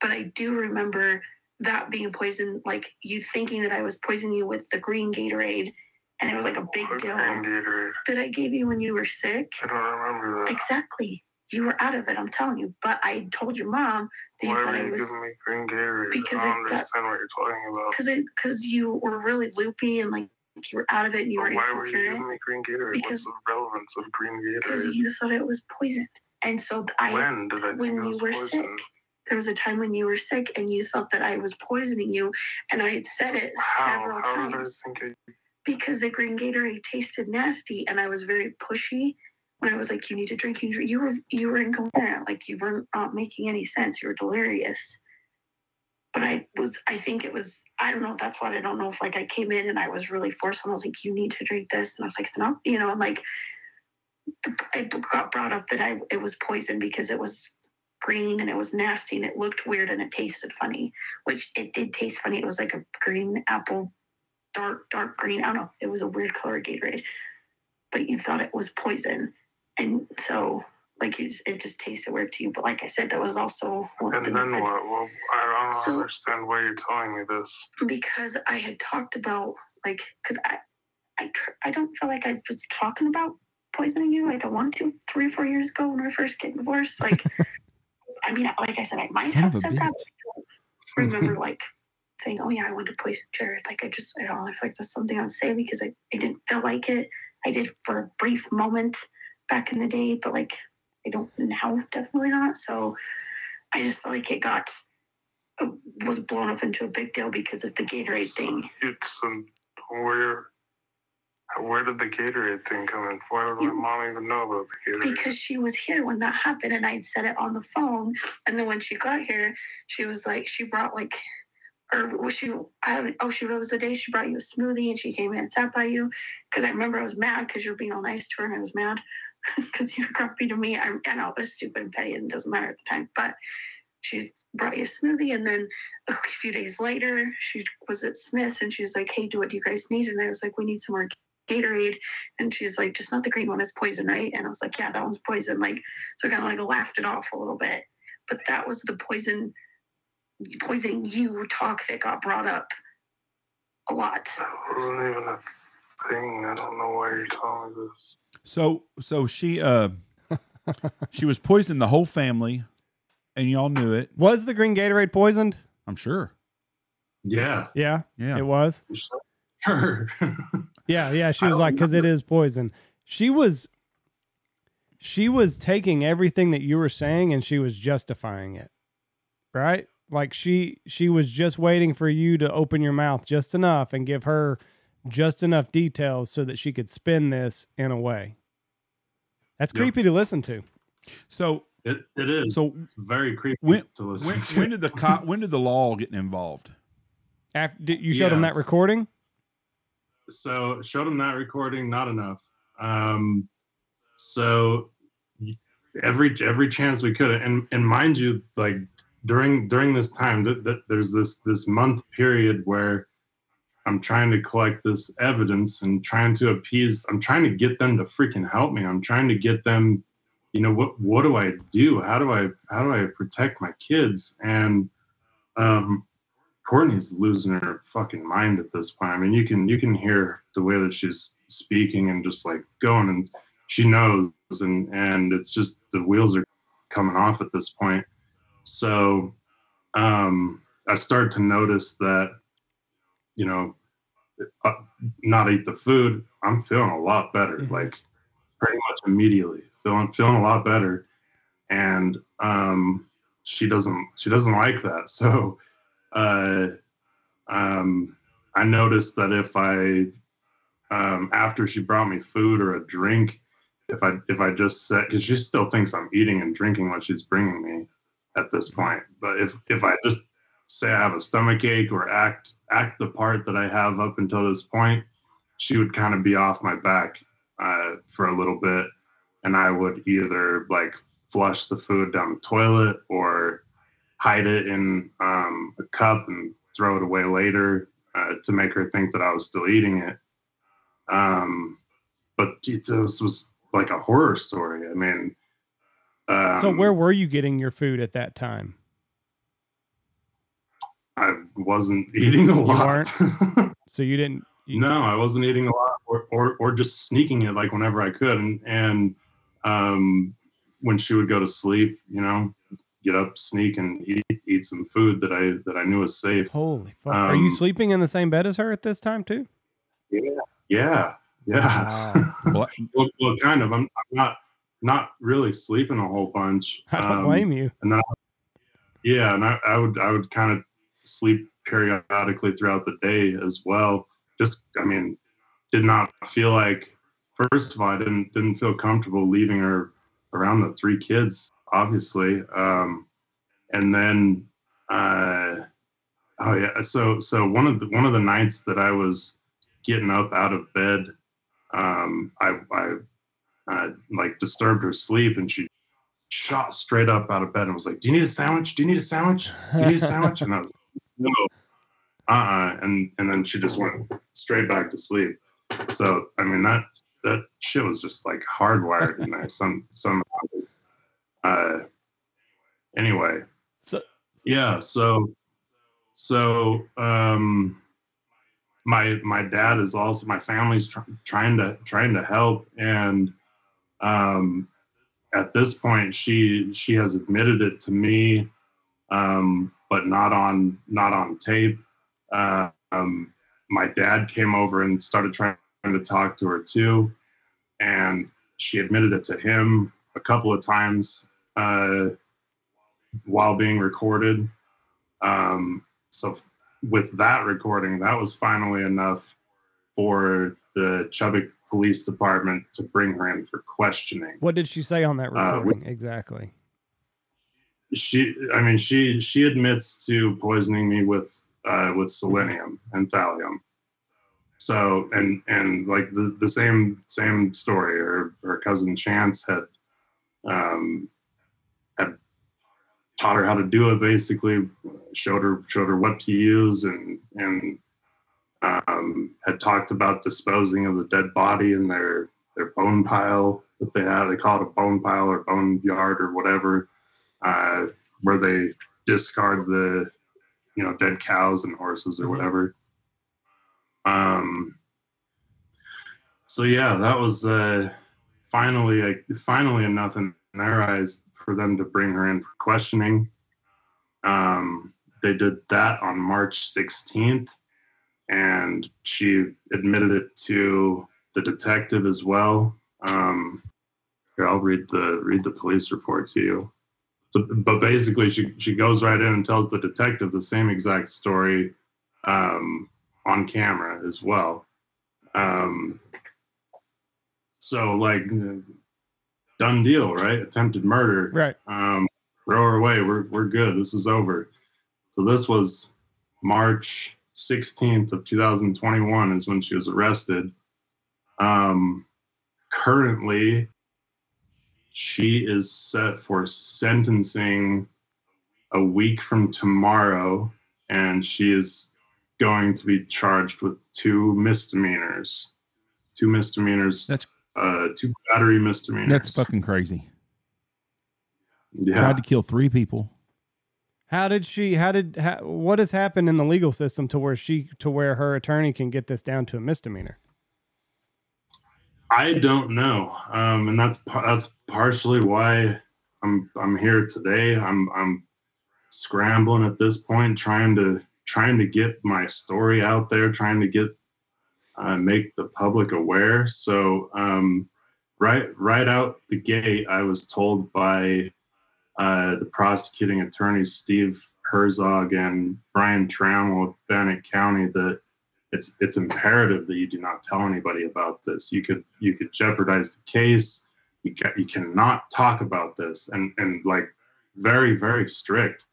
But I do remember that being poison, like you thinking that I was poisoning you with the green Gatorade. And it was like a big deal that I gave you when you were sick. I don't remember that. Exactly. You were out of it, I'm telling you. But I told your mom that you thought I was... Why were you giving me green Gatorade? Because I don't understand what you're talking about. Because you were really loopy and like you were out of it and you were incoherent. Why were you giving me green Gatorade? What's the relevance of green Gatorade? Because you thought it was poisoned. And so when did I think when it was you were poisoned? sick. There was a time when you were sick and you thought that I was poisoning you, and I had said it several times. How did I think it? Because the green Gatorade tasted nasty, and I was very pushy when I was like, "You need to drink." You were incoherent, like you weren't making any sense. You were delirious. But I think it was. I don't know. That's what I don't know if like I came in and I was really forceful. And I was like, "You need to drink this," and I was like, "No," and like it got brought up that it was poison because it was green and it was nasty and it looked weird and it tasted funny, which it did taste funny. It was like a green apple, dark green. I don't know. It was a weird color Gatorade, but you thought it was poison, and so like it just tasted weird to you. But like I said, that was also. And then what? Well, I don't understand why you're telling me this. Because I had talked about because I don't feel like I was talking about poisoning you like I wanted to 3 or 4 years ago when we first get divorced. Like. I mean, like I said, I might have said that. I don't remember saying, "Oh yeah, I wanted to poison Jared." Like I don't know if that's something I'd say because I didn't feel like it. I did for a brief moment back in the day, but like I don't now, definitely not. So I just felt like it was blown up into a big deal because of the Gatorade thing. Where did the Gatorade thing come in? Why did my mom even know about the Gatorade? Because she was here when that happened, and I'd said it on the phone. And then when she got here, she was like, she brought it was the day she brought you a smoothie, and she came in and sat by you. Because I remember I was mad because you were being all nice to her, and I was mad because you were grumpy to me. I know it was stupid and petty, and it doesn't matter at the time. But she brought you a smoothie, and then a few days later, she was at Smith's, and she was like, "Hey, what do you guys need?" And I was like, "We need some more Gatorade," and she's like, "Just not the green one, it's poison, right?" And I was like, "Yeah, that one's poison." Like, so I kind of like laughed it off a little bit, but that was the poison you talk that got brought up a lot. It wasn't even a thing. I don't know why you're telling me this. So she was poisoning the whole family, and y'all knew it. Was the green Gatorade poisoned? I'm sure. Yeah. Yeah, Yeah. it was. Sure. Yeah. She was like, because it is poison. She was taking everything that you were saying and she was justifying it, right? Like she was just waiting for you to open your mouth just enough and give her just enough details so that she could spin this in a way. That's creepy to listen to. So it is. So it's very creepy to listen to. When did the law get involved? After you showed them that recording? So showed them that recording, not enough. So every chance we could, and mind you, like during this time, there's this month period where I'm trying to collect this evidence and trying to appease. I'm trying to get them to freaking help me. I'm trying to get them, what do I do? How do I protect my kids? And Courtney's losing her fucking mind at this point. I mean, you can hear the way that she's speaking and just like going, and she knows, and it's just the wheels are coming off at this point. So I start to notice that, not eat the food. I'm feeling a lot better, like pretty much immediately feeling a lot better. And she doesn't like that. So I noticed that if I after she brought me food or a drink, if I just said, because she still thinks I'm eating and drinking what she's bringing me at this point, but if I just say I have a stomach ache or act the part that I have up until this point, she would kind of be off my back for a little bit, and I would either like flush the food down the toilet or hide it in a cup and throw it away later to make her think that I was still eating it. But this was like a horror story. I mean, so where were you getting your food at that time? I wasn't eating a lot. You weren't? So you didn't? No, I wasn't eating a lot, or just sneaking it like whenever I could. And when she would go to sleep, get up, sneak, and eat some food that I knew was safe. Holy fuck! Are you sleeping in the same bed as her at this time too? Yeah. Wow. well, kind of. I'm not really sleeping a whole bunch. I don't blame you. And I would kind of sleep periodically throughout the day as well. Just, did not feel like. First of all, I didn't feel comfortable leaving her around the 3 kids, obviously. And then, so one of the nights that I was getting up out of bed, I like disturbed her sleep, and she shot straight up out of bed and was like, "Do you need a sandwich? Do you need a sandwich? Do you need a sandwich?" And I was like, "No, and then she just went straight back to sleep. So that shit was just like hardwired in there. Anyway. My dad is also, my family's trying to help, and at this point she has admitted it to me, but not on tape. My dad came over and started trying to talk to her too, and she admitted it to him a couple of times while being recorded. So with that recording, that was finally enough for the Chubbuck Police Department to bring her in for questioning. What did she say on that recording exactly? She admits to poisoning me with selenium and thallium. So and like the same story. Her cousin Chance had taught her how to do it. Basically, showed her what to use, and had talked about disposing of the dead body in their bone pile that they had. They call it a bone pile or bone yard or whatever, where they discard the dead cows and horses or whatever. So yeah, that was finally enough in their eyes for them to bring her in for questioning. They did that on March 16th, and she admitted it to the detective as well. Here, I'll read the police report to you. So, but basically, she goes right in and tells the detective the same exact story on camera as well. So like, done deal, right? Attempted murder. Right. Throw her away. We're good. This is over. So this was March 16th of 2021 is when she was arrested. Currently, she is set for sentencing a week from tomorrow, and she is going to be charged with two misdemeanors. That's 2 battery misdemeanors. That's fucking crazy. Yeah. Tried to kill 3 people. What has happened in the legal system to where her attorney can get this down to a misdemeanor? I don't know, and that's partially why I'm here today. I'm scrambling at this point, trying to get my story out there, trying to get make the public aware. So right out the gate, I was told by the prosecuting attorneys Steve Herzog and Brian Trammell of Bannock County that it's imperative that you do not tell anybody about this. You could jeopardize the case. You cannot talk about this, and like very, very strict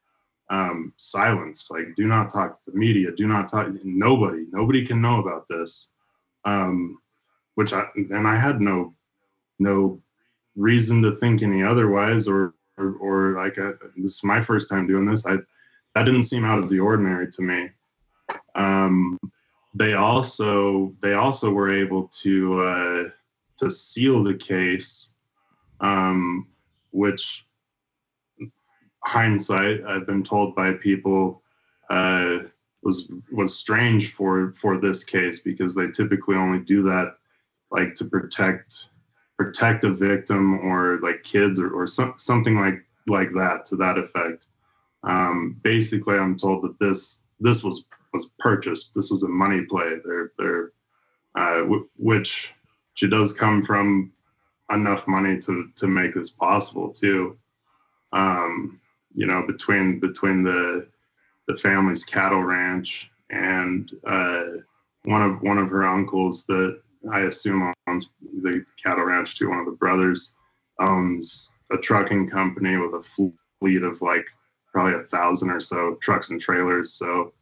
silence. Like, do not talk to the media. Do not talk. Nobody can know about this. Which I had no reason to think any otherwise, or like this is my first time doing this. That didn't seem out of the ordinary to me. They also were able to seal the case, which hindsight, I've been told by people, was strange for this case, because they typically only do that like to protect a victim or like kids or something like that, to that effect. Basically, I'm told that this was purchased. This was a money play. Which she does come from enough money to make this possible too. Between the family's cattle ranch and one of her uncles that I assume owns the cattle ranch too. One of the brothers owns a trucking company with a fleet of like probably 1,000 or so trucks and trailers. So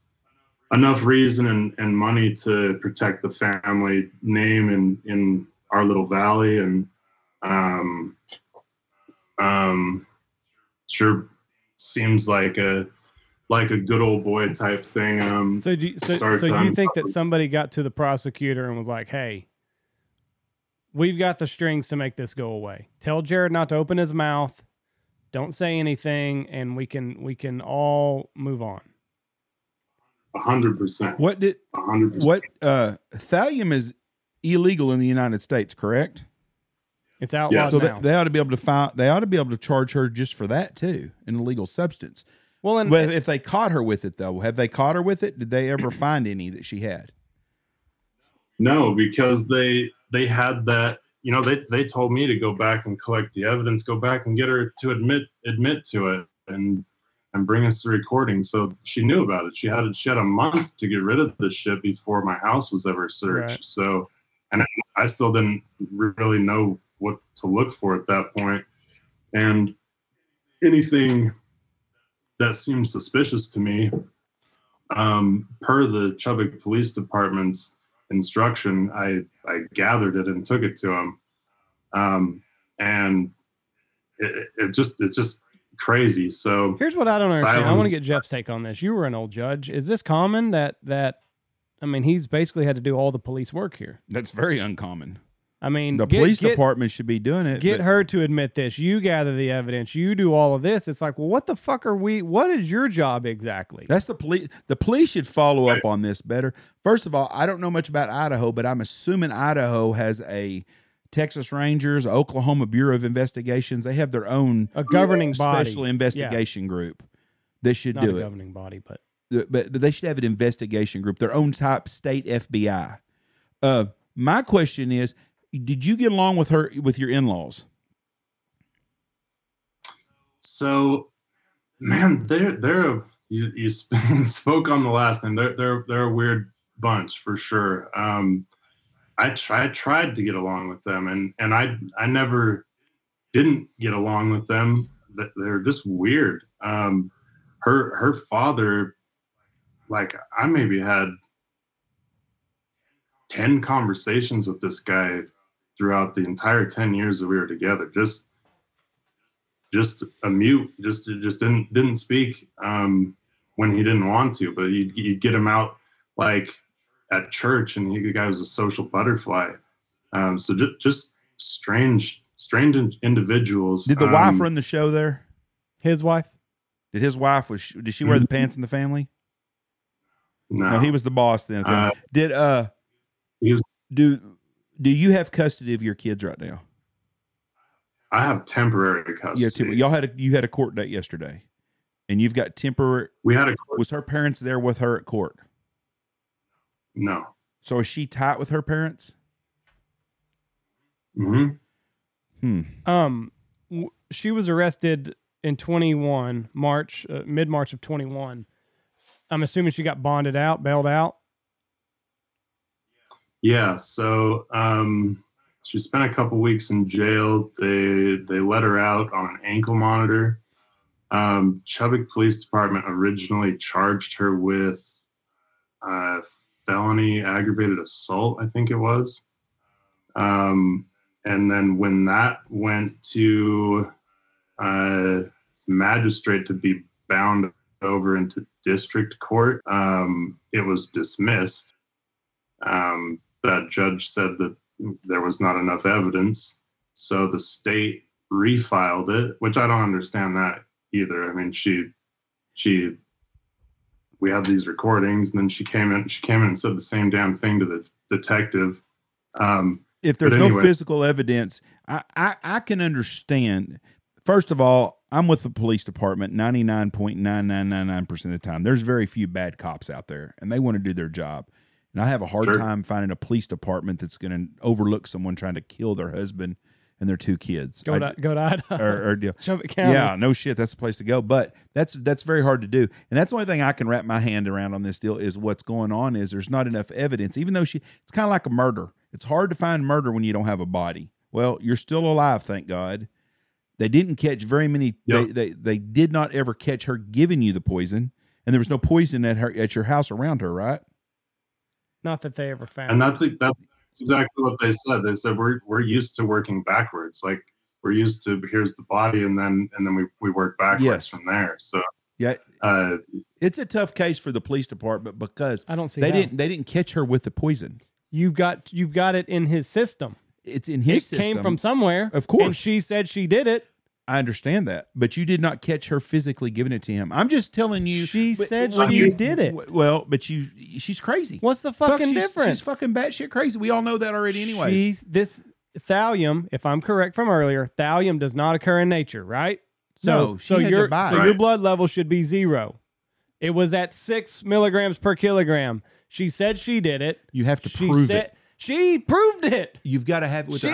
enough reason and money to protect the family name in our little valley, and sure seems like a good old boy type thing. So you think that somebody got to the prosecutor and was like, "Hey, we've got the strings to make this go away. Tell Jared not to open his mouth. Don't say anything, and we can all move on." 100%. What 100%. Thallium is illegal in the United States, correct? It's outlawed So now. they ought to be able to they ought to be able to charge her just for that too, an illegal substance. Well, but if they caught her with it, though, have they caught her with it? Did they ever find any that she had? No, because they had that. They told me to go back and collect the evidence, go back and get her to admit to it, and bring us the recording. So she knew about it. She had a month to get rid of this shit before my house was ever searched. Right. So, and I still didn't really know what to look for at that point. And anything that seemed suspicious to me, per the Chubbuck Police Department's instruction, I gathered it and took it to him. And it just crazy. So here's what I don't understand. I want to get Jeff's take on this. You were an old judge. Is this common that I mean, he's basically had to do all the police work here? That's very uncommon. I mean, The police department should be doing it. Get her to admit this. You gather the evidence. You do all of this. It's like, well, what the fuck are we? What is your job exactly? That's the police. The police should follow up on this better. First of all, I don't know much about Idaho, but I'm assuming Idaho has a Texas Rangers, Oklahoma Bureau of Investigations. They have their own governing body, special investigation group. They should do it. Governing body, but they should have an investigation group, their own type state FBI. My question is, did you get along with your in-laws? So, man, they're you spoke on the last name. They're a weird bunch for sure. I tried to get along with them, and I never didn't get along with them. They're just weird. Her father, like, I maybe had 10 conversations with this guy throughout the entire 10 years that we were together. Just a mute, just didn't speak when he didn't want to, but you'd get him out like at church, and the guy was a social butterfly. So just strange individuals. Did the wife run the show there? His wife? Did his wife did she wear the pants in the family? No, he was the boss then. Do you have custody of your kids right now? I have temporary custody. Yeah, you had a court date yesterday, and you've got temporary. We had a court. Was her parents there with her at court? No. So is she tight with her parents? Mm-hmm. She was arrested in 21 March, mid-March of 21. I'm assuming she got bailed out. Yeah. So she spent a couple weeks in jail. They let her out on an ankle monitor. Chubbuck Police Department originally charged her with felony aggravated assault, I think it was. And then when that went to magistrate to be bound over into district court, it was dismissed. That judge said that there was not enough evidence, so the state refiled it, which I don't understand that either. I mean, we had these recordings, and then she came in and said the same damn thing to the detective. If there's no physical evidence, I can understand. First of all, I'm with the police department 99.9999% of the time. There's very few bad cops out there, and they want to do their job. And I have a hard time finding a police department that's going to overlook someone trying to kill their husband and their two kids. Go to Idaho. Or Chubbuck County. Yeah, no shit. That's the place to go. But that's very hard to do. And that's the only thing I can wrap my hand around on this deal is what's going on is there's not enough evidence. Even though it's kind of like a murder. It's hard to find murder when you don't have a body. Well, you're still alive, thank God. They didn't catch very many. Yep. They did not ever catch her giving you the poison. And there was no poison at your house around her, right? Not that they ever found. And that's exactly what they said. They said we're used to working backwards. Like, we're used to, here's the body, and then we work backwards from there. So yeah, it's a tough case for the police department because I don't see they didn't catch her with the poison. You've got it in his system. It's in his system. It came from somewhere, of course. And she said she did it. I understand that, but you did not catch her physically giving it to him. I'm just telling you. She said she did it. Well, but she's crazy. What's the fucking difference? She's fucking batshit crazy. We all know that already anyways. This thallium, if I'm correct from earlier, thallium does not occur in nature, right? So your blood level should be 0. It was at 6 milligrams per kilogram. She said she did it. You have to prove it. She proved it. You've got to have it with her.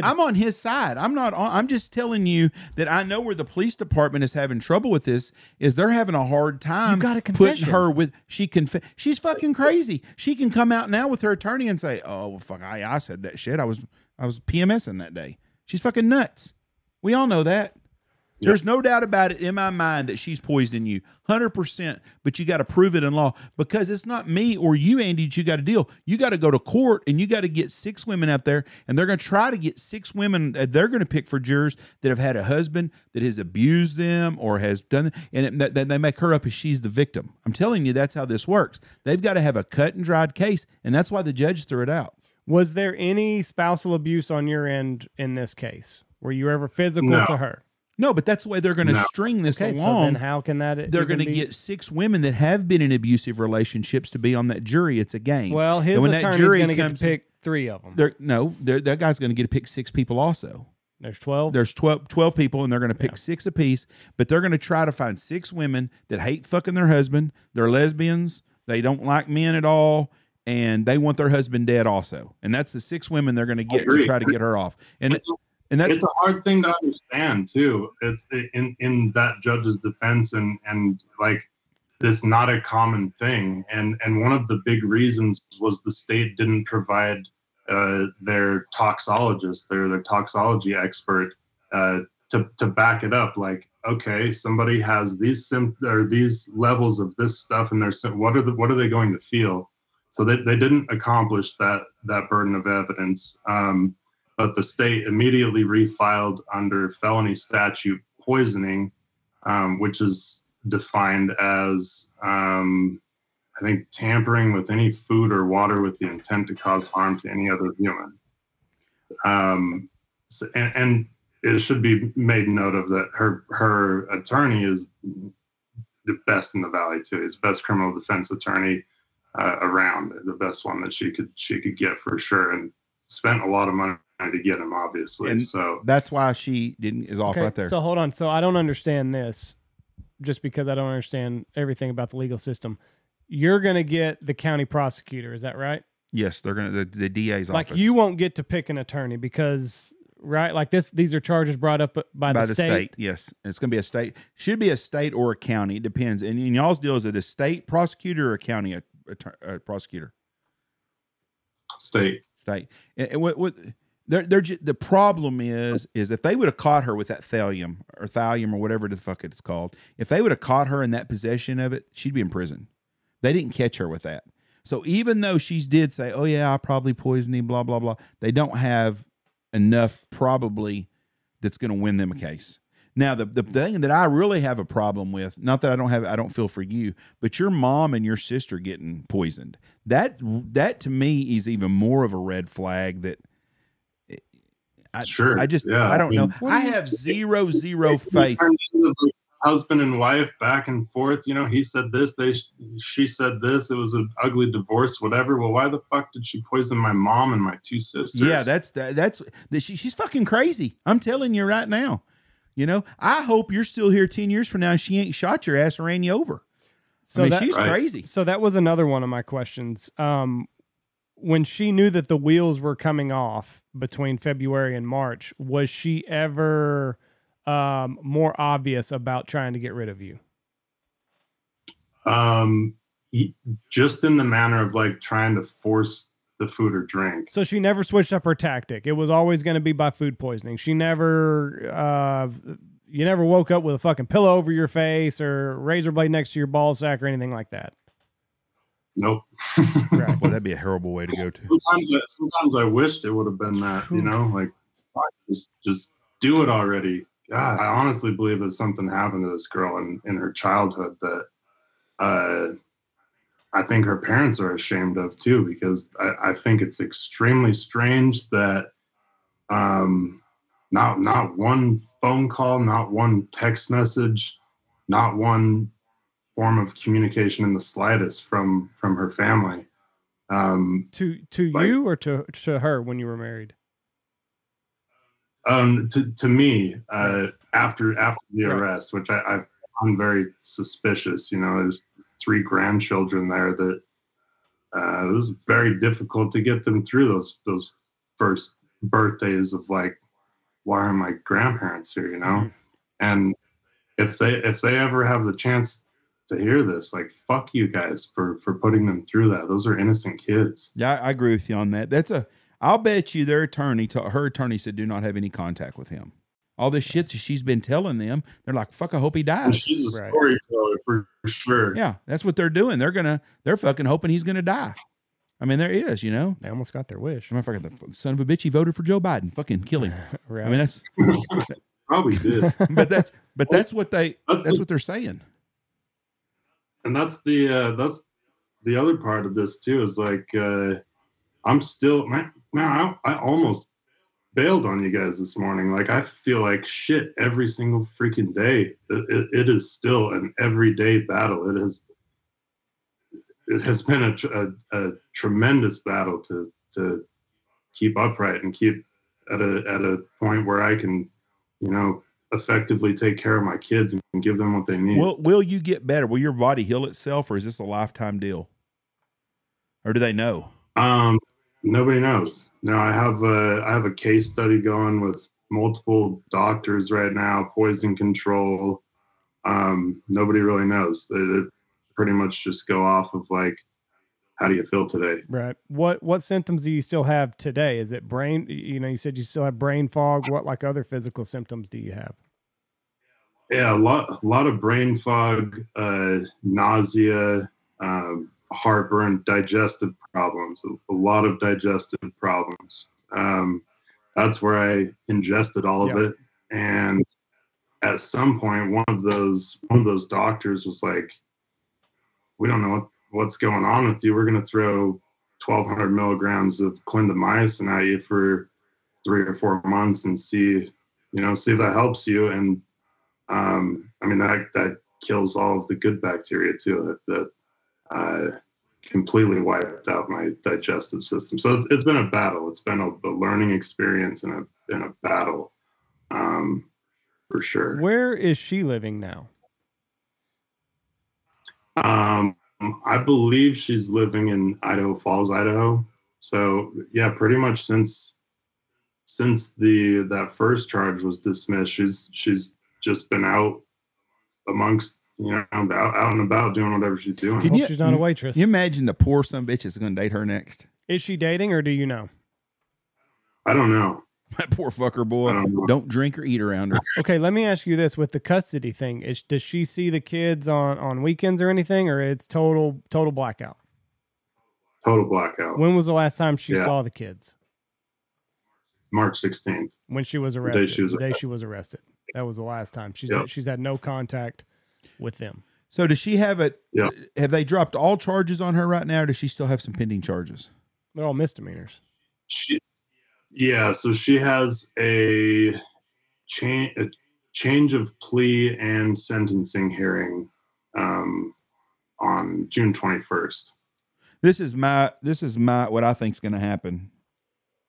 I'm on his side. I'm just telling you that I know where the police department is having trouble with this is they're having a hard time putting her with she's fucking crazy. She can come out now with her attorney and say, "Oh, well, fuck, I said that shit. I was PMSing that day." She's fucking nuts. We all know that. Yep. There's no doubt about it in my mind that she's poisoning you, 100%. But you got to prove it in law because it's not me or you, Andy, that you got to deal. You got to go to court and you got to get 6 women out there, and they're going to try to get 6 women. They're going to pick for jurors that have had a husband that has abused them or has done, and they make her up as she's the victim. I'm telling you, that's how this works. They've got to have a cut and dried case, and that's why the judge threw it out. Was there any spousal abuse on your end in this case? Were you ever physical No. to her? No, but that's the way they're going to No. string this Okay, so along. then how can that They're even going to be- get 6 women that have been in abusive relationships to be on that jury. It's a game. Well, his And when that attorney's jury going to get comes- to pick 3 of them. That guy's going to get to pick 6 people also. There's 12. There's 12 people, and they're going to pick 6 apiece, but they're going to try to find 6 women that hate fucking their husband. They're lesbians. They don't like men at all, and they want their husband dead also. And that's the 6 women they're going to get to try to get her off. And that's it's a hard thing to understand too. It's in that judge's defense, and like it's not a common thing. And one of the big reasons was the state didn't provide their toxologist, their toxology expert, to back it up. Like, okay, somebody has these these levels of this stuff, and what are they going to feel? So they didn't accomplish that burden of evidence. But the state immediately refiled under felony statute poisoning, which is defined as, I think, tampering with any food or water with the intent to cause harm to any other human. And it should be made note of that her attorney is the best in the valley too. He's the best criminal defense attorney around, the best one that she could get for sure, and spent a lot of money to get him, obviously. And so that's why she is off right there. So hold on. So I don't understand this, just because I don't understand everything about the legal system. You're going to get the county prosecutor. Is that right? Yes, they're going to the DA's Like office. you won't get to pick an attorney because, right? Like these are charges brought up by the state. Yes, it's going to be a state. Should be a state or a county. It depends. And in y'all's deal, is it a state prosecutor or a county prosecutor? state. And what the problem is if they would have caught her with that thallium or whatever the fuck it's called, if they would have caught her in that possession of it, she'd be in prison. They didn't catch her with that. So even though she did say, oh yeah, I probably poisoned him, blah, blah, blah, they don't have enough probably that's going to win them a case. Now, the thing that I really have a problem with, not that I don't feel for you, but your mom and your sister getting poisoned. That to me is even more of a red flag that I don't know. I have zero faith. Husband and wife back and forth. You know, he said this, she said this. It was an ugly divorce, whatever. Well, why the fuck did she poison my mom and my 2 sisters? Yeah, she's fucking crazy. I'm telling you right now. You know, I hope you're still here 10 years from now and she ain't shot your ass or ran you over. So she's crazy. So that was another one of my questions. When she knew that the wheels were coming off between February and March, was she ever more obvious about trying to get rid of you? Just in the manner of like trying to force the food or drink. So she never switched up her tactic. It was always going to be by food poisoning. She never, you never woke up with a fucking pillow over your face or razor blade next to your ball sack or anything like that. Nope. Right. Well, that'd be a horrible way to go to. Sometimes I wished it would have been that, you know, like just do it already. God, I honestly believe that something happened to this girl in her childhood that I think her parents are ashamed of too, because I think it's extremely strange that not one phone call, not one text message, not one form of communication in the slightest from her family. To you or to her when you were married? To me, after the arrest, which I'm very suspicious. You know, there's 3 grandchildren there that it was very difficult to get them through those first birthdays of like, why are my grandparents here? You know, Mm-hmm. and if they ever have the chance to hear this, like, fuck you guys for putting them through that. Those are innocent kids. Yeah, I agree with you on that. I'll bet you her attorney said do not have any contact with him. All this shit that she's been telling them, they're like, fuck, I hope he dies. And she's a storyteller for sure. Yeah, that's what they're doing. They're fucking hoping he's gonna die. I mean, there is, you know. They almost got their wish. I forgot the son of a bitch. He voted for Joe Biden. Fucking kill him. Right. I mean, that's probably did. but that's what they're saying. And that's the other part of this too, is like I'm still Man, I almost bailed on you guys this morning. Like, I feel like shit every single freaking day. It is still an everyday battle. It has been a tremendous battle to keep upright and keep at a point where I can, effectively take care of my kids and give them what they need. Will you get better? Will your body heal itself, or is this a lifetime deal? Or do they know? Nobody knows. No, I have a case study going with multiple doctors right now, poison control. Nobody really knows. They pretty much just go off of like, how do you feel today? Right. What symptoms do you still have today? Is it brain? You said you still have brain fog. What like other physical symptoms do you have? Yeah, a lot of brain fog, nausea, heartburn, digestive problems, a lot of digestive problems. That's where I ingested all of it. And at some point, one of those doctors was like, we don't know what's going on with you. We're going to throw 1,200 milligrams of clindamycin at you for 3 or 4 months and see if that helps you. And I mean, that kills all of the good bacteria too. That completely wiped out my digestive system. So it's been a battle. It's been a learning experience and a battle, for sure. Where is she living now? I believe she's living in Idaho Falls, Idaho. So yeah, pretty much since that first charge was dismissed, she's just been out amongst, out and about doing whatever she's doing. Hope she's not a waitress. You imagine the poor son bitch is going to date her next. Is she dating, or do you know? I don't know. That poor fucker boy. Don't drink or eat around her. Okay, let me ask you this: with the custody thing, does she see the kids on weekends or anything, or it's total blackout? Total blackout. When was the last time she saw the kids? March 16th. When she was arrested. The day she was arrested. That was the last time. She's had no contact with them. So does she have it? Yep. Have they dropped all charges on her right now, or does she still have some pending charges? They're all misdemeanors. So she has a change of plea and sentencing hearing on June 21st. This is my what I think is going to happen.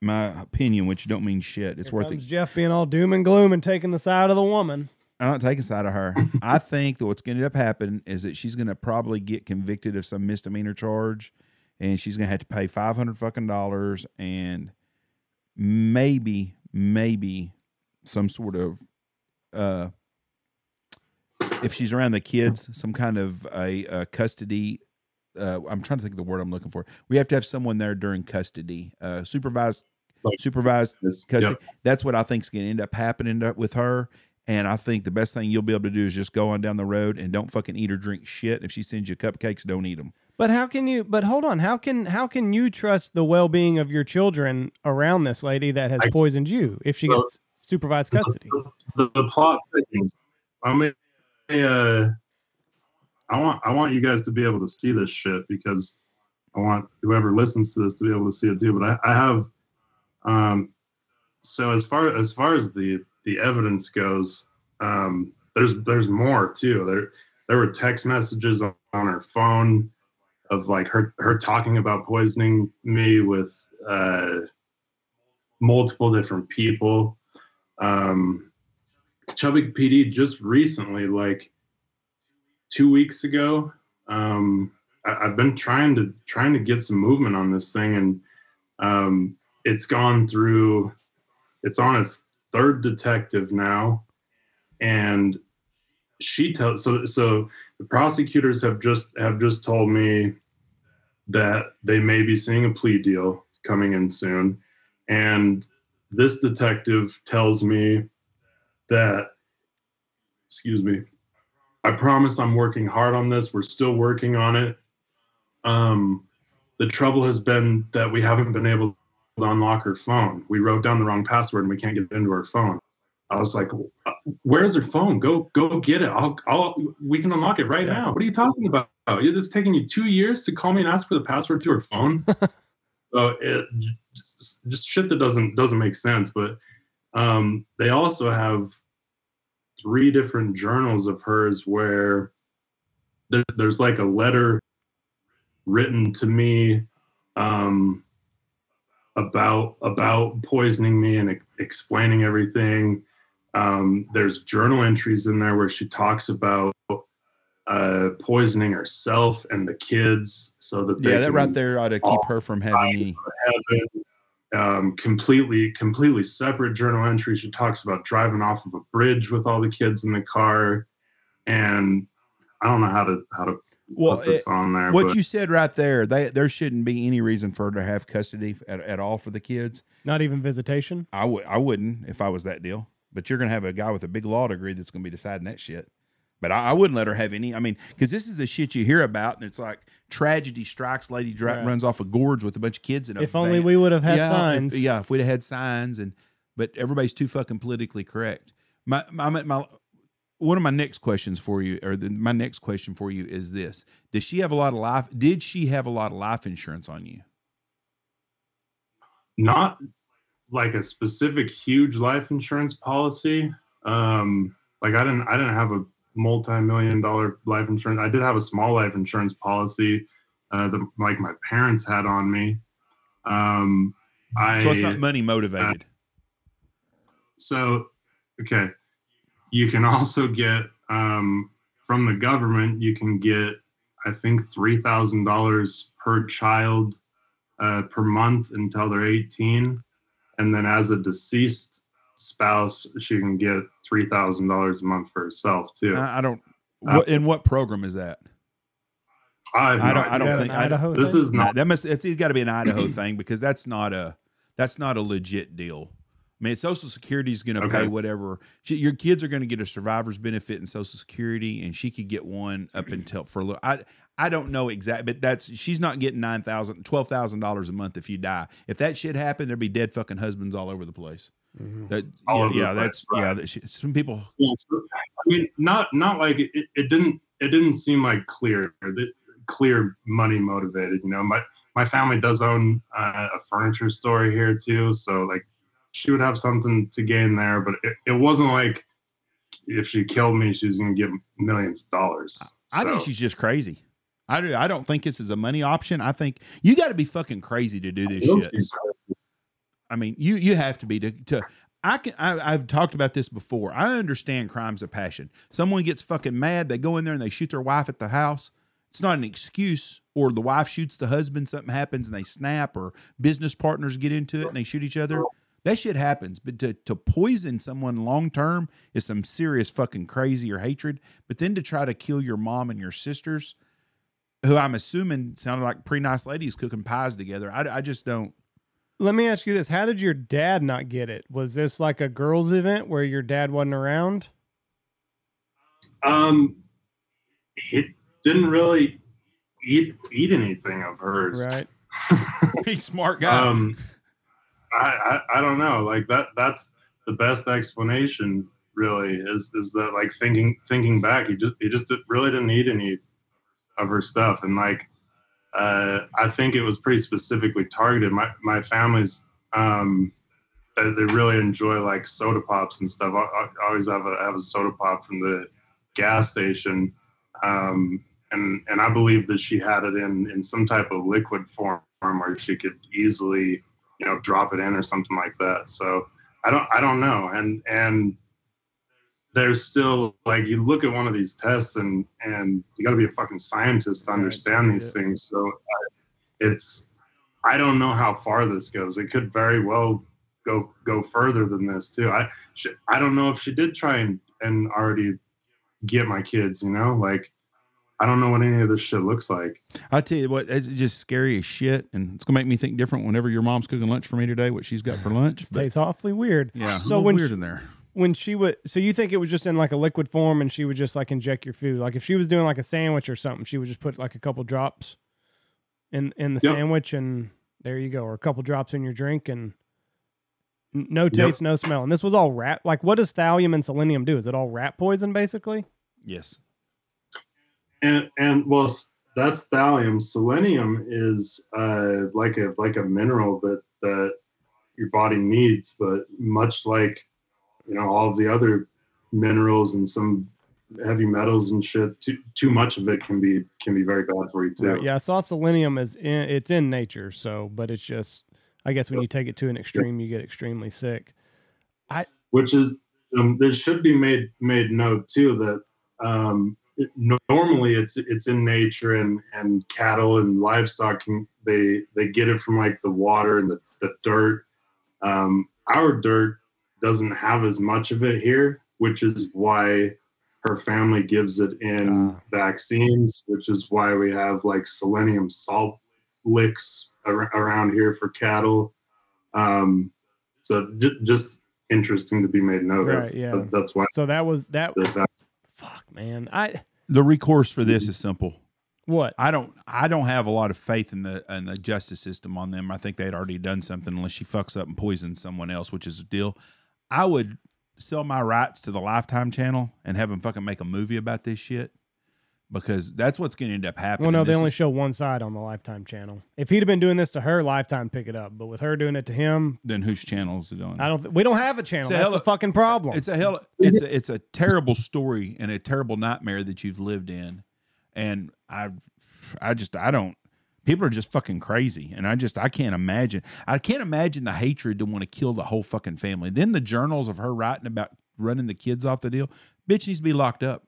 My opinion, which don't mean shit. It's worth it. Jeff being all doom and gloom and taking the side of the woman. I'm not taking side of her. I think that what's going to end up happening is that she's going to probably get convicted of some misdemeanor charge, and she's going to have to pay $500 fucking dollars, and maybe some sort of if she's around the kids, some kind of a custody. I'm trying to think of the word I'm looking for. We have to have someone there during custody, supervised custody. Yep. That's what I think is going to end up happening with her. And I think the best thing you'll be able to do is just go on down the road and don't fucking eat or drink shit. If she sends you cupcakes, don't eat them. But how can you? But hold on. How can you trust the well-being of your children around this lady that has poisoned you if she gets supervised custody? The plot thickens. I want you guys to be able to see this shit, because I want whoever listens to this to be able to see it too. But I have, so as far as the evidence goes, there's more too. There were text messages on her phone of like her talking about poisoning me with multiple different people. Chubbuck PD just recently, like 2 weeks ago, I've been trying to get some movement on this thing, and it's gone through. It's on its third detective now, and she tells. So the prosecutors have just told me that they may be seeing a plea deal coming in soon, and this detective tells me that, excuse me, I promise I'm working hard on this. We're still working on it. The trouble has been that we haven't been able to unlock her phone. We wrote down the wrong password and we can't get into her phone. I was like, where's her phone? Go get it. We can unlock it right now. What are you talking about? It's taking you 2 years to call me and ask for the password to her phone. So it just shit that doesn't make sense. But they also have 3 different journals of hers where there's like a letter written to me about poisoning me and explaining everything. There's journal entries in there where she talks about poisoning herself and the kids so that they that right there ought to keep her from having any. Completely separate journal entry. She talks about driving off of a bridge with all the kids in the car, and I don't know how to put this on there. What you said right there, there shouldn't be any reason for her to have custody at all for the kids. Not even visitation. I wouldn't if I was that deal. But you're gonna have a guy with a big law degree that's gonna be deciding that shit. But I wouldn't let her have any. I mean, because this is the shit you hear about, and it's like tragedy strikes, lady runs off a gorge with a bunch of kids in a If only we would have had signs. If we'd have had signs, but everybody's too fucking politically correct. One of my next questions for you, my next question for you is this: Did she have a lot of life insurance on you? Not like a specific huge life insurance policy. Like I didn't have a multi-million-dollar life insurance. I did have a small life insurance policy that like my parents had on me. So it's not money motivated. Okay. You can also get from the government. You can get, I think, $3,000 per child per month until they're 18, and then as a deceased spouse, she can get $3,000 a month for herself too. I don't. In what program is that? I don't think Idaho this thing? is not. It's got to be an Idaho thing because that's not a legit deal. I mean, Social Security is going to pay whatever. Your kids are going to get a survivor's benefit in Social Security, and she could get one up until for a little. I don't know exactly, but she's not getting $12,000 a month if you die. If that shit happened, there'd be dead fucking husbands all over the place. Mm-hmm. Some people. Yeah, so, I mean, not like it didn't seem like clear money motivated. You know, my family does own a furniture store here too, so like she would have something to gain there, but it wasn't like if she killed me, she was going to get millions of dollars. I think she's just crazy. I don't think this is a money option. I think you got to be fucking crazy to do this shit. I mean, you have to be to. I've talked about this before. I understand crimes of passion. Someone gets fucking mad, they go in there and they shoot their wife at the house. It's not an excuse. Or the wife shoots the husband, something happens and they snap, or business partners get into it and they shoot each other. That shit happens. But to poison someone long term is some serious fucking crazy or hatred. But then to try to kill your mom and your sisters, who I'm assuming sounded like pretty nice ladies cooking pies together. I just don't. Let me ask you this. How did your dad not get it? Was this like a girls' event where your dad wasn't around? He didn't really eat anything of hers. Right. He's smart guy. I don't know. Like that's the best explanation really is that like thinking back, he just really didn't eat any of her stuff. And like, I think it was pretty specifically targeted. My family's, they really enjoy like soda pops and stuff. I always have a soda pop from the gas station. And I believe that she had it in some type of liquid form where she could easily, drop it in or something like that. So I don't know. And there's still like, you look at one of these tests and you gotta be a fucking scientist to understand these things. So I don't know how far this goes. It could very well go further than this too. I don't know if she did try and already get my kids, like, I don't know what any of this shit looks like. I tell you what, it's just scary as shit, and it's gonna make me think different whenever your mom's cooking lunch for me today. What she's got for lunch, it tastes awfully weird. Yeah, so weird in there. When she would, so you think it was just in like a liquid form, and she would just like inject your food. Like if she was doing like a sandwich or something, she would just put like a couple drops in the sandwich, and there you go, or a couple drops in your drink, and no taste, no smell. And this was all rat. Like, what does thallium and selenium do? Is it all rat poison, basically? Yes. And well, that's thallium. Selenium is like a mineral that your body needs, but much like all of the other minerals and some heavy metals and shit, too much of it can be very bad for you too. Right. Yeah, I saw selenium it's in nature, so but it's just I guess when you take it to an extreme, you get extremely sick. Which is there should be made note too that normally it's in nature, and cattle and livestock they get it from like the water and the dirt. Our dirt doesn't have as much of it here, which is why her family gives it in vaccines, which is why we have like selenium salt licks around here for cattle. So just interesting to be made note of. Right, yeah. That's why. So that was that. Fuck, man. The recourse for this is simple. What? I don't have a lot of faith in the justice system on them. I think they'd already done something unless she fucks up and poisons someone else, which is a deal. I would sell my rights to the Lifetime channel and have them fucking make a movie about this shit, because that's what's going to end up happening. Well, no, they only show one side on the Lifetime channel. If he'd have been doing this to her, Lifetime pick it up. But with her doing it to him, then whose channel is it on? We don't have a channel. That's the fucking problem. It's a terrible story and a terrible nightmare that you've lived in, and I don't. People are just fucking crazy, and I can't imagine. I can't imagine the hatred to want to kill the whole fucking family. Then the journals of her writing about running the kids off the deal. Bitch needs to be locked up.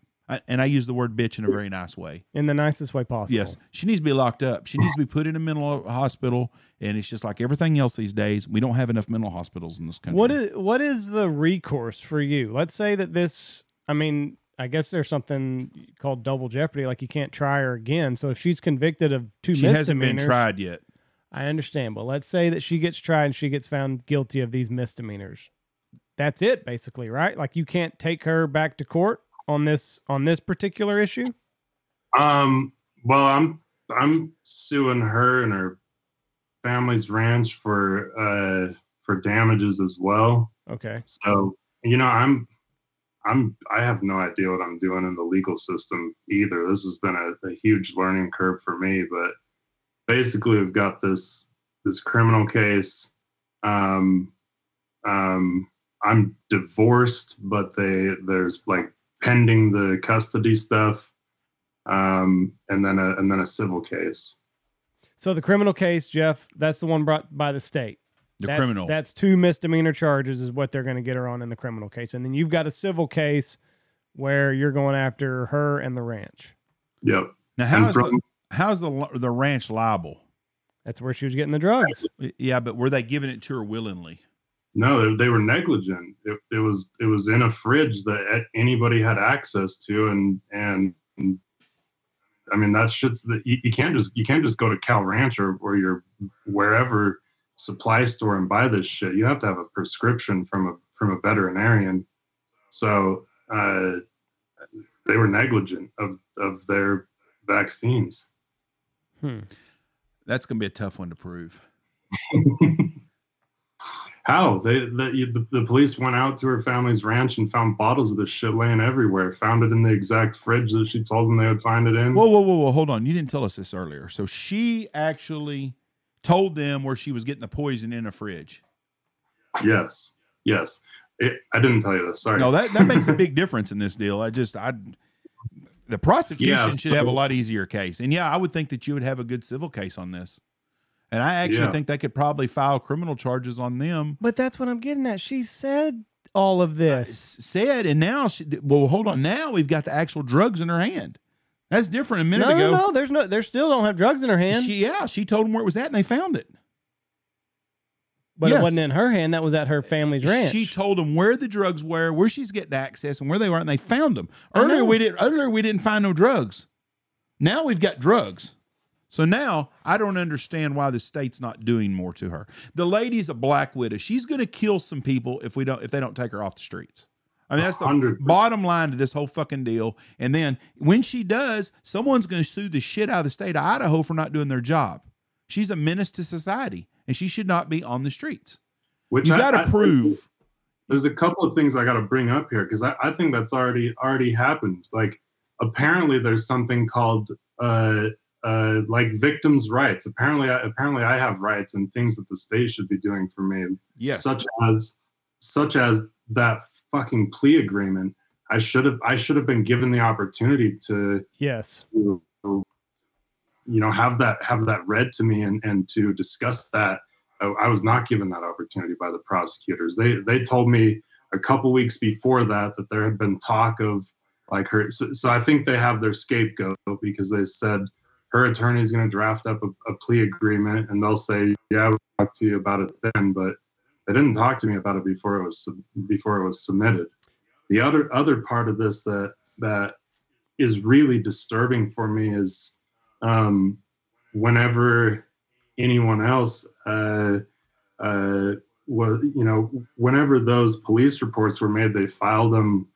And I use the word bitch in a very nice way. In the nicest way possible. Yes. She needs to be locked up. She needs to be put in a mental hospital. And it's just like everything else these days. We don't have enough mental hospitals in this country. What is the recourse for you? Let's say that this, I guess there's something called double jeopardy. Like you can't try her again. So if she's convicted of two misdemeanors. She hasn't been tried yet. I understand. But let's say that she gets tried and she gets found guilty of these misdemeanors. That's it basically, right? Like you can't take her back to court on this particular issue? Well, I'm suing her and her family's ranch for damages as well. Okay. So, I have no idea what I'm doing in the legal system either. This has been a huge learning curve for me, but basically we've got this criminal case. I'm divorced, but there's like pending the custody stuff, and then a civil case. So the criminal case, Jeff, that's the one brought by the state. That's two misdemeanor charges is what they're going to get her on in the criminal case. And then you've got a civil case where you're going after her and the ranch. Yep. Now, how's the ranch liable? That's where she was getting the drugs. Yeah, but were they giving it to her willingly? No, they were negligent. It was in a fridge that anybody had access to, and that shit's that you can't just go to Cal Ranch or your wherever supply store and buy this shit. You have to have a prescription from a veterinarian. So they were negligent of their vaccines. That's gonna be a tough one to prove. How? The police went out to her family's ranch and found bottles of this shit laying everywhere. Found it in the exact fridge that she told them they would find it in. Whoa. Hold on. You didn't tell us this earlier. So she actually told them where she was getting the poison in a fridge. Yes. I didn't tell you this. Sorry. No, that makes a big difference in this deal. The prosecution should have a lot easier case. And yeah, I would think that you would have a good civil case on this. And I actually think they could probably file criminal charges on them. But that's what I'm getting at. She said all of this. And now, hold on. Now we've got the actual drugs in her hand. That's different. A minute ago. No. They still don't have drugs in her hand. She told them where it was at, and they found it. But it wasn't in her hand. That was at her family's ranch. She told them where the drugs were, where she's getting access, and where they were, and they found them. Earlier we didn't find no drugs. Now we've got drugs. So now I don't understand why the state's not doing more to her. The lady's a black widow. She's going to kill some people if they don't take her off the streets. That's the 100%. Bottom line to this whole fucking deal. And then when she does, someone's going to sue the shit out of the state of Idaho for not doing their job. She's a menace to society, and she should not be on the streets. Which you got to prove. There's a couple of things I got to bring up here because I think that's already happened. Like apparently there's something called like victims' rights. Apparently I have rights and things that the state should be doing for me. Yes. Such as that fucking plea agreement. I should have been given the opportunity to have that read to me and to discuss that. I was not given that opportunity by the prosecutors. They told me a couple weeks before that there had been talk of like her. So I think they have their scapegoat because they said her attorney is going to draft up a plea agreement and they'll say, yeah, we'll talk to you about it then. But they didn't talk to me about it before it was submitted. The other part of this that is really disturbing for me is whenever anyone else whenever those police reports were made, they filed them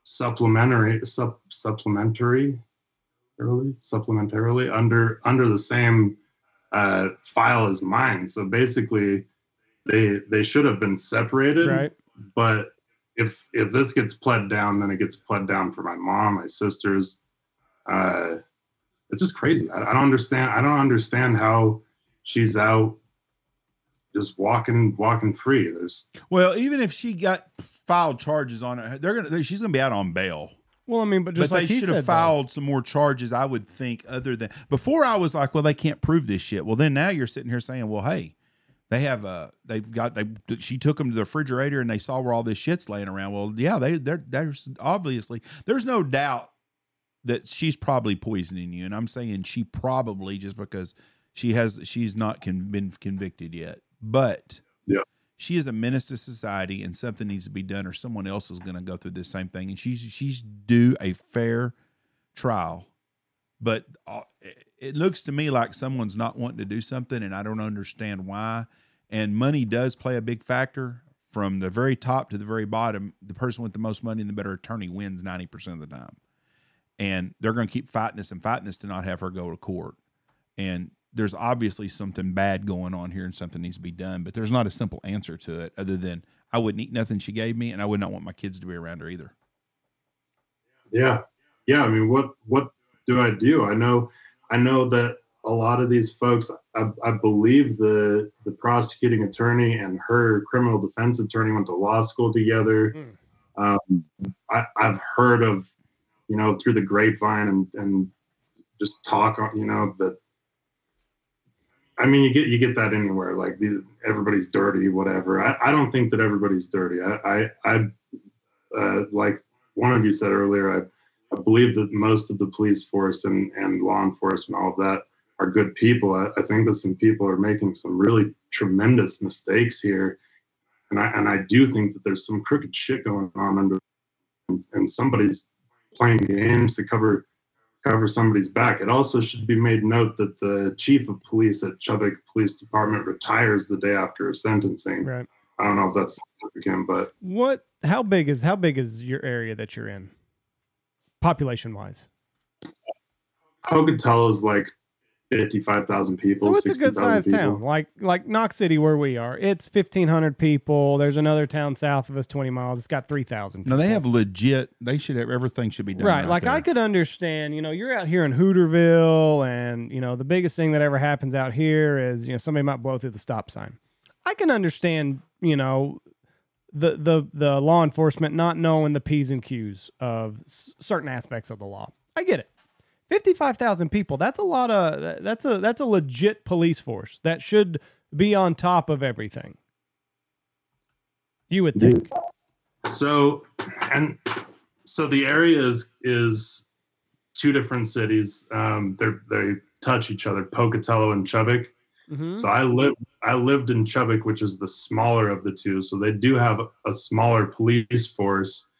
supplementarily under the same file as mine. So basically they should have been separated, right? But if this gets pled down, then it gets pled down for my mom, my sisters. It's just crazy. I don't understand how she's out just walking free. Well, even if she got filed charges on her, she's gonna be out on bail. Well, I mean, but like they should have filed some more charges, I would think, other than before I was like, well, they can't prove this shit. Well, then now you're sitting here saying, well, hey, she took them to the refrigerator and they saw where all this shit's laying around. Well, yeah, there's obviously, there's no doubt that she's probably poisoning you. And I'm saying she probably, just because she's not been convicted yet, but yeah, she is a menace to society and something needs to be done or someone else is going to go through this same thing. And she's due a fair trial, but it looks to me like someone's not wanting to do something and I don't understand why. And money does play a big factor. From the very top to the very bottom, the person with the most money and the better attorney wins 90% of the time. And they're going to keep fighting this to not have her go to court. And there's obviously something bad going on here and something needs to be done, but there's not a simple answer to it other than I wouldn't eat nothing she gave me and I would not want my kids to be around her either. Yeah. Yeah. I mean, what do I do? I know that a lot of these folks, I believe the prosecuting attorney and her criminal defense attorney went to law school together. I've heard of, through the grapevine and just talk, that, I mean, you get that anywhere. Like everybody's dirty, whatever. I don't think that everybody's dirty. I like one of you said earlier, I believe that most of the police force and law enforcement, all of that, are good people. I think that some people are making some really tremendous mistakes here, and I do think that there's some crooked shit going on under, and somebody's playing games to cover somebody's back. It also should be made note that the chief of police at Chubbuck Police Department retires the day after sentencing. Right. I don't know if that's significant, but how big is your area that you're in, population wise? Pocatello is like 55,000 people. So it's a good sized town, like Knox City where we are. It's 1,500 people. There's another town south of us, 20 miles. It's got 3,000 people. No, they have legit. They should have everything should be done right. Like there. I could understand. You're out here in Hooterville, and the biggest thing that ever happens out here is somebody might blow through the stop sign. I can understand. The law enforcement not knowing the P's and Q's of certain aspects of the law. I get it. 55,000 people. That's a lot of, that's a legit police force that should be on top of everything. You would think. So the area is two different cities. They touch each other, Pocatello and Chubbuck. Mm-hmm. So I lived in Chubbuck, which is the smaller of the two. So they do have a smaller police force,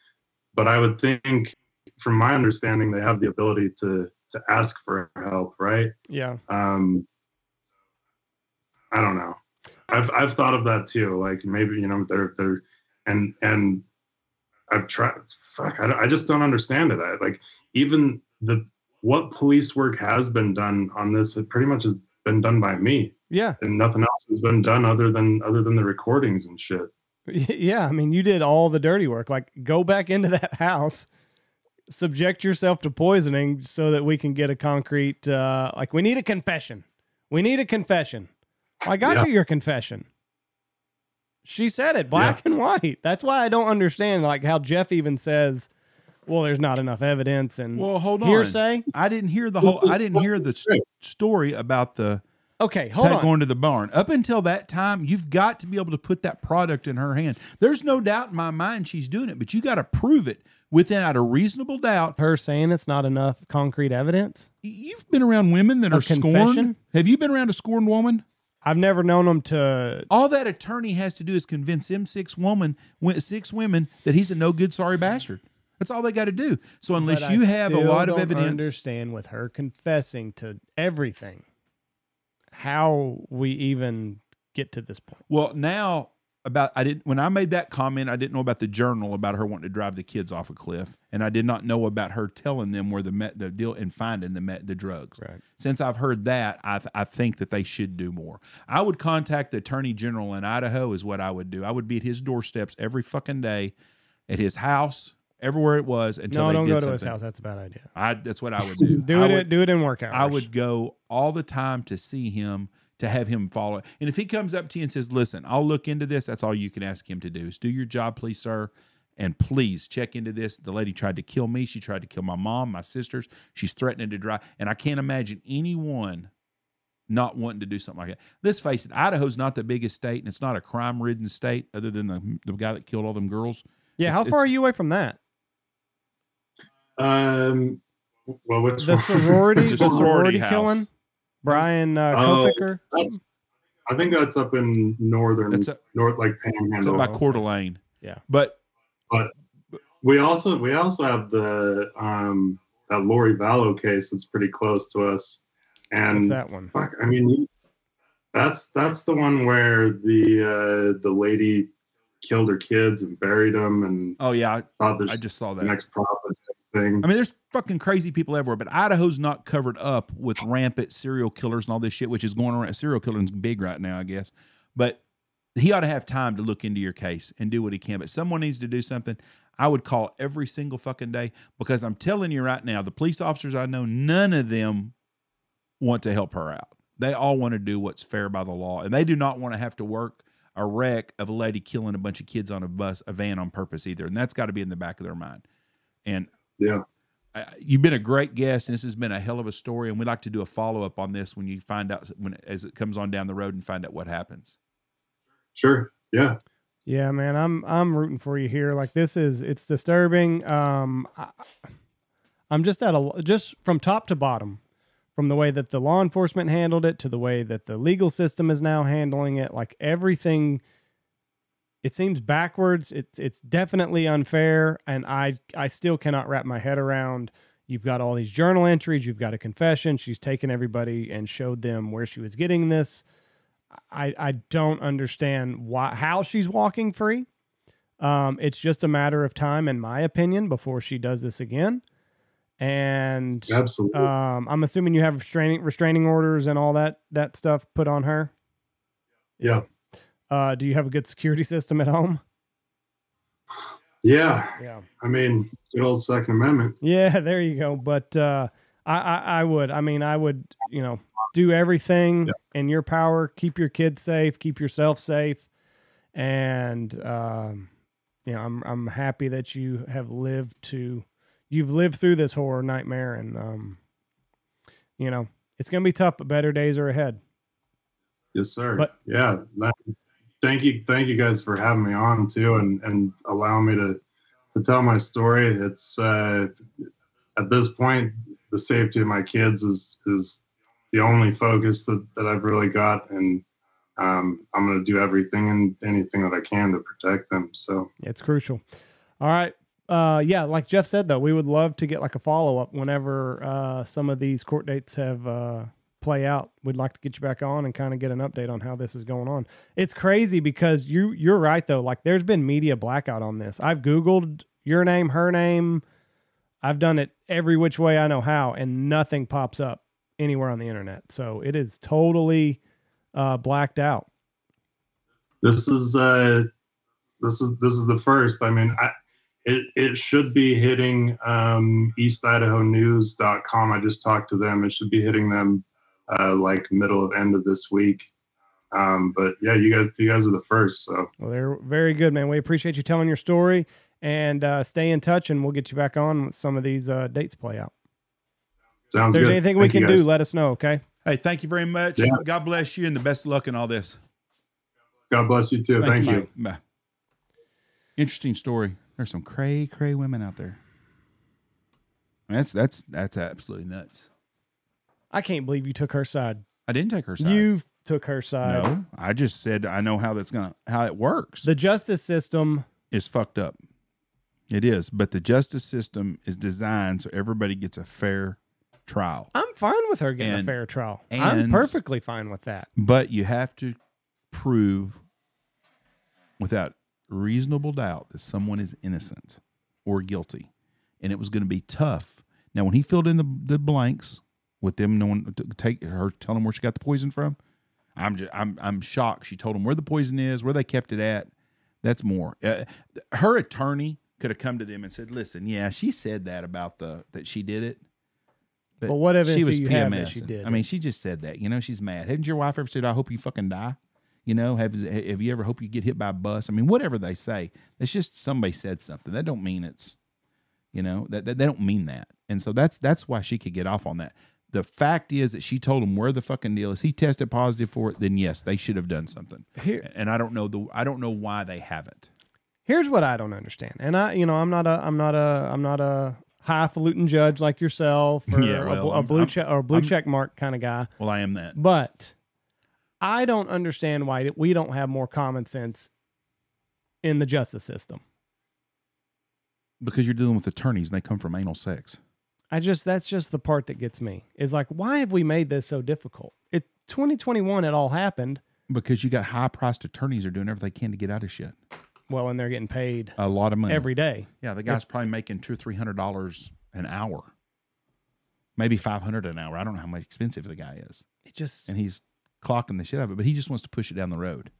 but I would think, from my understanding, they have the ability to ask for help, right? Yeah. I don't know. I've thought of that too. Like maybe they're and I've tried. Fuck, I just don't understand it. Like even what police work has been done on this, it pretty much has been done by me. Yeah. And nothing else has been done other than the recordings and shit. Yeah, I mean, you did all the dirty work. Like, go back into that house. subject yourself to poisoning so that we can get a concrete, like we need a confession. We need a confession. Well, I got you your confession. She said it black and white. That's why I don't understand like how Jeff even says, well, there's not enough evidence and hold on. Hearsay. I didn't hear the story about the hold on. going to the barn. Up until that time, you've got to be able to put that product in her hand. There's no doubt in my mind she's doing it, but you got to prove it without a reasonable doubt. Her saying it's not enough concrete evidence. You've been around women that are scorned. Have you been around a scorned woman? I've never known them to. All that attorney has to do is convince them six women that he's a no good, sorry bastard. That's all they got to do. So unless you have a lot of evidence, understand with her confessing to everything, how we even get to this point. Well, now when I made that comment, I didn't know about the journal about her wanting to drive the kids off a cliff, and I did not know about her telling them where the deal and finding the drugs. Right. Since I've heard that, I think that they should do more. I would contact the Attorney General in Idaho is what I would do. I would be at his doorsteps every fucking day, at his house, everywhere it was until don't go to something. His house. That's a bad idea. That's what I would do. Do it in work hours. I would go all the time to see him, to have him follow. And if he comes up to you and says, listen, I'll look into this, that's all you can ask him to do is do your job, please, sir. And please check into this. The lady tried to kill me. She tried to kill my mom, my sisters. She's threatening to drive. And I can't imagine anyone not wanting to do something like that. Let's face it, Idaho's not the biggest state, and it's not a crime-ridden state other than the guy that killed all them girls. Yeah, how far are you away from that? Well, which the sorority, the sorority killing, Brian Kopicker. I think that's up in north like Panhandle. It's up by Coeur d'Alene. Yeah, but we also have the that Lori Vallow case that's pretty close to us. And what's that one? I mean, that's the one where the lady killed her kids and buried them. And I just saw that next profit thing. I mean, there's fucking crazy people everywhere, but Idaho's not covered up with rampant serial killers and all this shit, which is going around. Serial killing's big right now, I guess. But he ought to have time to look into your case and do what he can. But someone needs to do something. I would call every single fucking day, because I'm telling you right now, the police officers I know, none of them want to help her out. They all want to do what's fair by the law, and they do not want to have to work a wreck of a lady killing a bunch of kids on a van on purpose either. And that's got to be in the back of their mind. And you've been a great guest. And this has been a hell of a story. And we'd like to do a follow-up on this when you find out, as it comes on down the road, and find out what happens. Sure. Yeah. Yeah, man, I'm rooting for you here. Like it's disturbing. I'm just just from top to bottom, from the way that the law enforcement handled it to the way that the legal system is now handling it. Like everything, it seems backwards. It's definitely unfair, and I still cannot wrap my head around. You've got all these journal entries. You've got a confession. She's taken everybody and showed them where she was getting this. I don't understand how she's walking free. It's just a matter of time, in my opinion, before she does this again. And absolutely, I'm assuming you have restraining orders and all that stuff put on her. Yeah. Do you have a good security system at home? Yeah. Yeah. I mean, good old Second Amendment. Yeah, there you go. But I would do everything in your power. Keep your kids safe. Keep yourself safe. And I'm happy that you have you've lived through this horror nightmare, and it's gonna be tough, but better days are ahead. Yes, sir. But yeah, thank you guys for having me on too, and allowing me to tell my story. It's at this point, the safety of my kids is the only focus that I've really got, and I'm going to do everything and anything that I can to protect them. So it's crucial. All right. Like Jeff said, though, we would love to get like a follow-up whenever some of these court dates have play out. We'd like to get you back on and kind of get an update on how this is going on. It's crazy because you're right, though. Like, there's been media blackout on this. I've Googled your name, her name. I've done it every which way I know how, and nothing pops up anywhere on the internet. So it is totally blacked out. This is the first. I mean, It should be hitting eastidahonews.com. I just talked to them. It should be hitting them like middle of end of this week. But yeah, you guys are the first. So Well, they're very good, man. We appreciate you telling your story, and stay in touch, and we'll get you back on when some of these dates play out. Sounds If there's good. anything we Thank you, can do, guys. let us know, okay? Hey, thank you very much. Yeah. God bless you, and the best of luck in all this. God bless you too. Thank you. Bye. Interesting story. There's some cray women out there. That's absolutely nuts. I can't believe you took her side. I didn't take her side. You took her side. No, I just said I know how it works. The justice system Is fucked up. It is, but the justice system is designed so everybody gets a fair trial. I'm fine with her getting a And- fair trial. I'm and- perfectly fine with that. But you have to prove without reasonable doubt that someone is innocent or guilty. And it was going to be tough. Now, when he filled in the blanks with them knowing to take her, telling him where she got the poison from, I'm shocked. She told him where the poison is, where they kept it at. That's more. Her attorney could have come to them and said, "Listen, yeah, she said that about that she did it." But what evidence she do was you have that PMS. she did I mean, she just said that. You know, she's mad. Hadn't your wife ever said, "I hope you fucking die"? You know, have you ever hope you get hit by a bus? I mean, whatever they say, it's just somebody said something. That don't mean it's, you know, that they don't mean that. And so that's why she could get off on that. The fact is that she told him where the fucking deal is. He tested positive for it. Then yes, they should have done something. And I don't know why they haven't. Here's what I don't understand. And I'm not a highfalutin judge like yourself or Yeah, well, a blue check mark kind of guy. Well, I am that. But I don't understand why we don't have more common sense in the justice system. Because you're dealing with attorneys and they come from anal sex. That's just the part that gets me. Is like, why have we made this so difficult? 2021, it all happened. Because you got high-priced attorneys who are doing everything they can to get out of shit. Well, and they're getting paid A lot of money. every day. Yeah, the guy's probably making $200 or $300 an hour, maybe $500 an hour. I don't know how much expensive the guy is, It just and he's clocking the shit out of it. But he just wants to push it down the road.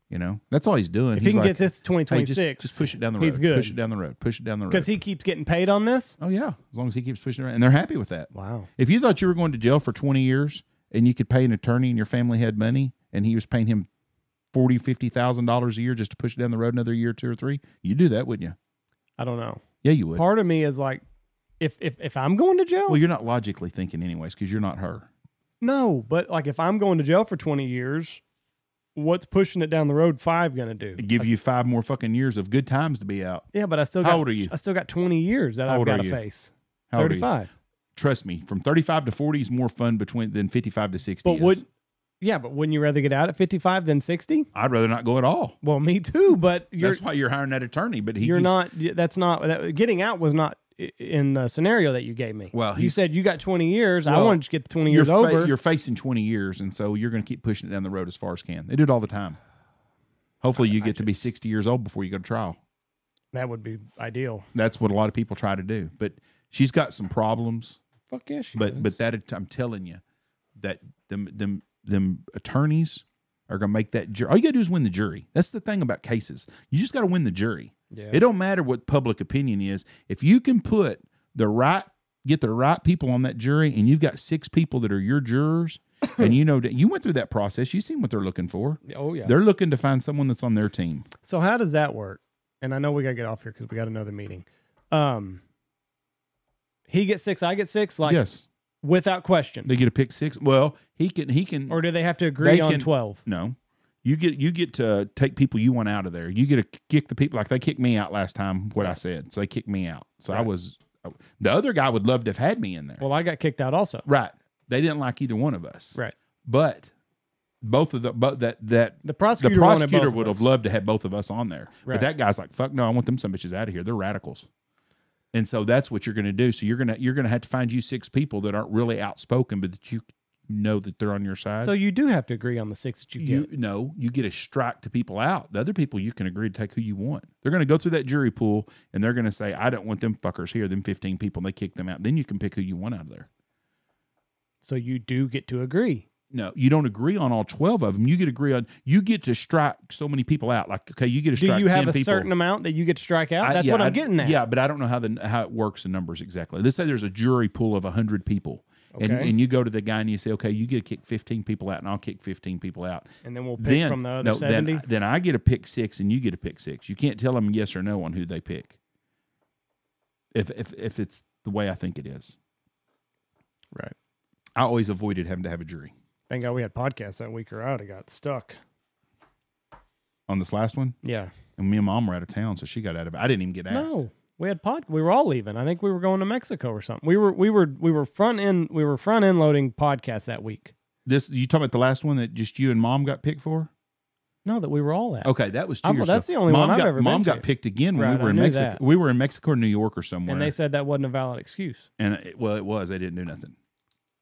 You know, that's all he's doing. if He's he can like, get this "Hey, 2026, just push it down the road. he's good. Push it down the road. Push it down the road." Because he keeps getting paid on this. Oh yeah, as long as he keeps pushing it around, and they're happy with that. Wow. If you thought you were going to jail for 20 years and you could pay an attorney and your family had money, and he was paying him $40,000-$50,000 a year just to push it down the road another year, 2 or 3, you'd do that, wouldn't you? I don't know. Yeah, you would. Part of me is like, if I'm going to jail, Well, you're not logically thinking anyways because you're not her. no, but like if I'm going to jail for 20 years, what's pushing it down the road 5 going to do? Give you 5 more fucking years of good times to be out. Yeah, but I still How got, old are you? I still got 20 years that How I've old got are to you? face. How old are you? 35. Trust me, from 35 to 40 is more fun than 55 to 60 But is. wouldn't you rather get out at 55 than 60? I'd rather not go at all. Well, me too, but That's why you're hiring that attorney. But getting out was not in the scenario that you gave me. Well, you he's- said you got 20 years. I Well, wanted to get the 20 years over. You're facing 20 years, and so you're going to keep pushing it down the road as far as can. They do it all the time. Hopefully, you get to be 60 years old before you go to trial. That would be ideal. That's what a lot of people try to do. But she's got some problems. Fuck yeah, she But does. that I'm telling you, that them attorneys are going to make that jury. All you got to do is win the jury. That's the thing about cases. You just got to win the jury. Yeah. It don't matter what public opinion is. If you can get the right people on that jury, and you've got 6 people that are your jurors, and you know that you went through that process, you've seen what they're looking for. Oh yeah. They're looking to find someone that's on their team. So how does that work? And I know we got to get off here because we got another meeting. He gets 6, I get 6, like Yes, without question. they get to pick 6. Well, he can. Or do they have to agree on 12? No, you get to take people you want out of there. You get to kick the people, like they kicked me out last time. What I said, so they kicked me out. So Right. the other guy would love to have had me in there. Well, I got kicked out also. Right. They didn't like either one of us. Right. But both of The prosecutor, would have loved to have both of us on there. Right. But that guy's like, fuck no, I want them some bitches out of here. They're radicals. And so that's what you're going to do. So you're going to have to find you 6 people that aren't really outspoken, but that you know that they're on your side. So you do have to agree on the 6 that you get. You get a strike to people out. The other people, you can agree to take who you want. They're going to go through that jury pool, and they're going to say, I don't want them fuckers here, them 15 people, and they kick them out. Then you can pick who you want out of there. So you do get to agree. No, you don't agree on all 12 of them. You get to strike so many people out. Like, okay, you get to strike 10 Do you have people. a certain amount that you get to strike out? That's what I'm getting at. Yeah, but I don't know how it works in numbers exactly. Let's say there's a jury pool of 100 people. Okay. And you go to the guy and you say, okay, you get to kick 15 people out, and I'll kick 15 people out. And then we'll pick from the other 70? Then I get to pick 6, and you get to pick 6. You can't tell them yes or no on who they pick. If it's the way I think it is. Right. I always avoided having to have a jury. Thank God we had podcasts that week, or I would have got stuck. On this last one? Yeah. And me and Mom were out of town, so she got out of it. I didn't even get asked. No. We were all leaving. I think we were going to Mexico or something. We were front end loading podcasts that week. You talking about the last one that just you and Mom got picked for? No, that we were all at. Okay, that was 2 years that's ago. the only one I've ever been Mom to. got picked again when Right, we were I in knew Mexico. that. We were in Mexico or New York or somewhere. And they said that wasn't a valid excuse. And it was. They didn't do nothing.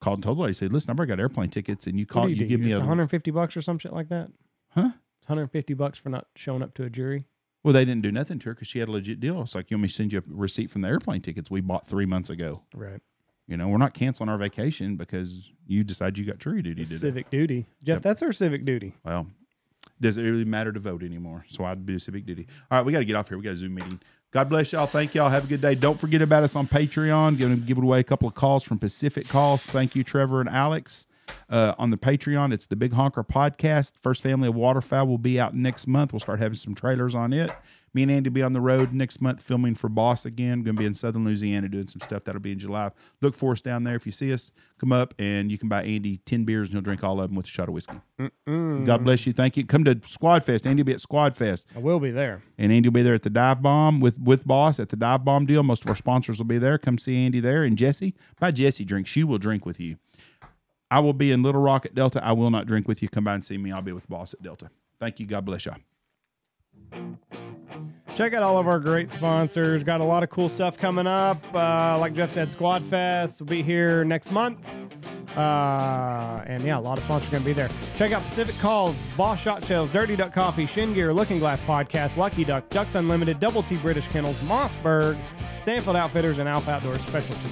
Called and told the lady, said, listen, I've already got airplane tickets, and you What do you do? give me It's a $150 or some shit like that. Huh? It's $150 for not showing up to a jury. Well, they didn't do nothing to her because she had a legit deal. It's like, you want me to send you a receipt from the airplane tickets we bought 3 months ago. Right. You know, we're not canceling our vacation because you decided you got jury duty today. Civic duty. Jeff, that's our civic duty. Well, does it really matter to vote anymore? So I'd do civic duty. All right, we got to get off here. We got a Zoom meeting. God bless y'all. Thank y'all. Have a good day. Don't forget about us on Patreon. Going to give away a couple of calls from Pacific Calls. Thank you, Trevor and Alex. On the Patreon, it's the Big Honker Podcast. First Family of Waterfowl will be out next month. We'll start having some trailers on it. Me and Andy will be on the road next month filming for Boss again. Going to be in Southern Louisiana doing some stuff. That'll be in July. Look for us down there. If you see us, come up and you can buy Andy 10 beers and he'll drink all of them with a shot of whiskey. God bless you. Thank you. Come to Squad Fest. Andy will be at Squad Fest. I will be there. And Andy will be there at the Dive Bomb with Boss at the Dive Bomb deal. Most of our sponsors will be there. Come see Andy there. And Jesse. Buy Jesse drinks. She will drink with you. I will be in Little Rock at Delta. I will not drink with you. Come by and see me. I'll be with Boss at Delta. Thank you. God bless y'all. Check out all of our great sponsors. Got a lot of cool stuff coming up. Like Jeff said, Squad Fest will be here next month. And yeah, a lot of sponsors are going to be there. Check out Pacific Calls, Boss Shot Shells, Dirty Duck Coffee, Shin Gear, Looking Glass Podcast, Lucky Duck, Ducks Unlimited, Double T British Kennels, Mossberg, Stanfield Outfitters, and Alpha Outdoors Specialty.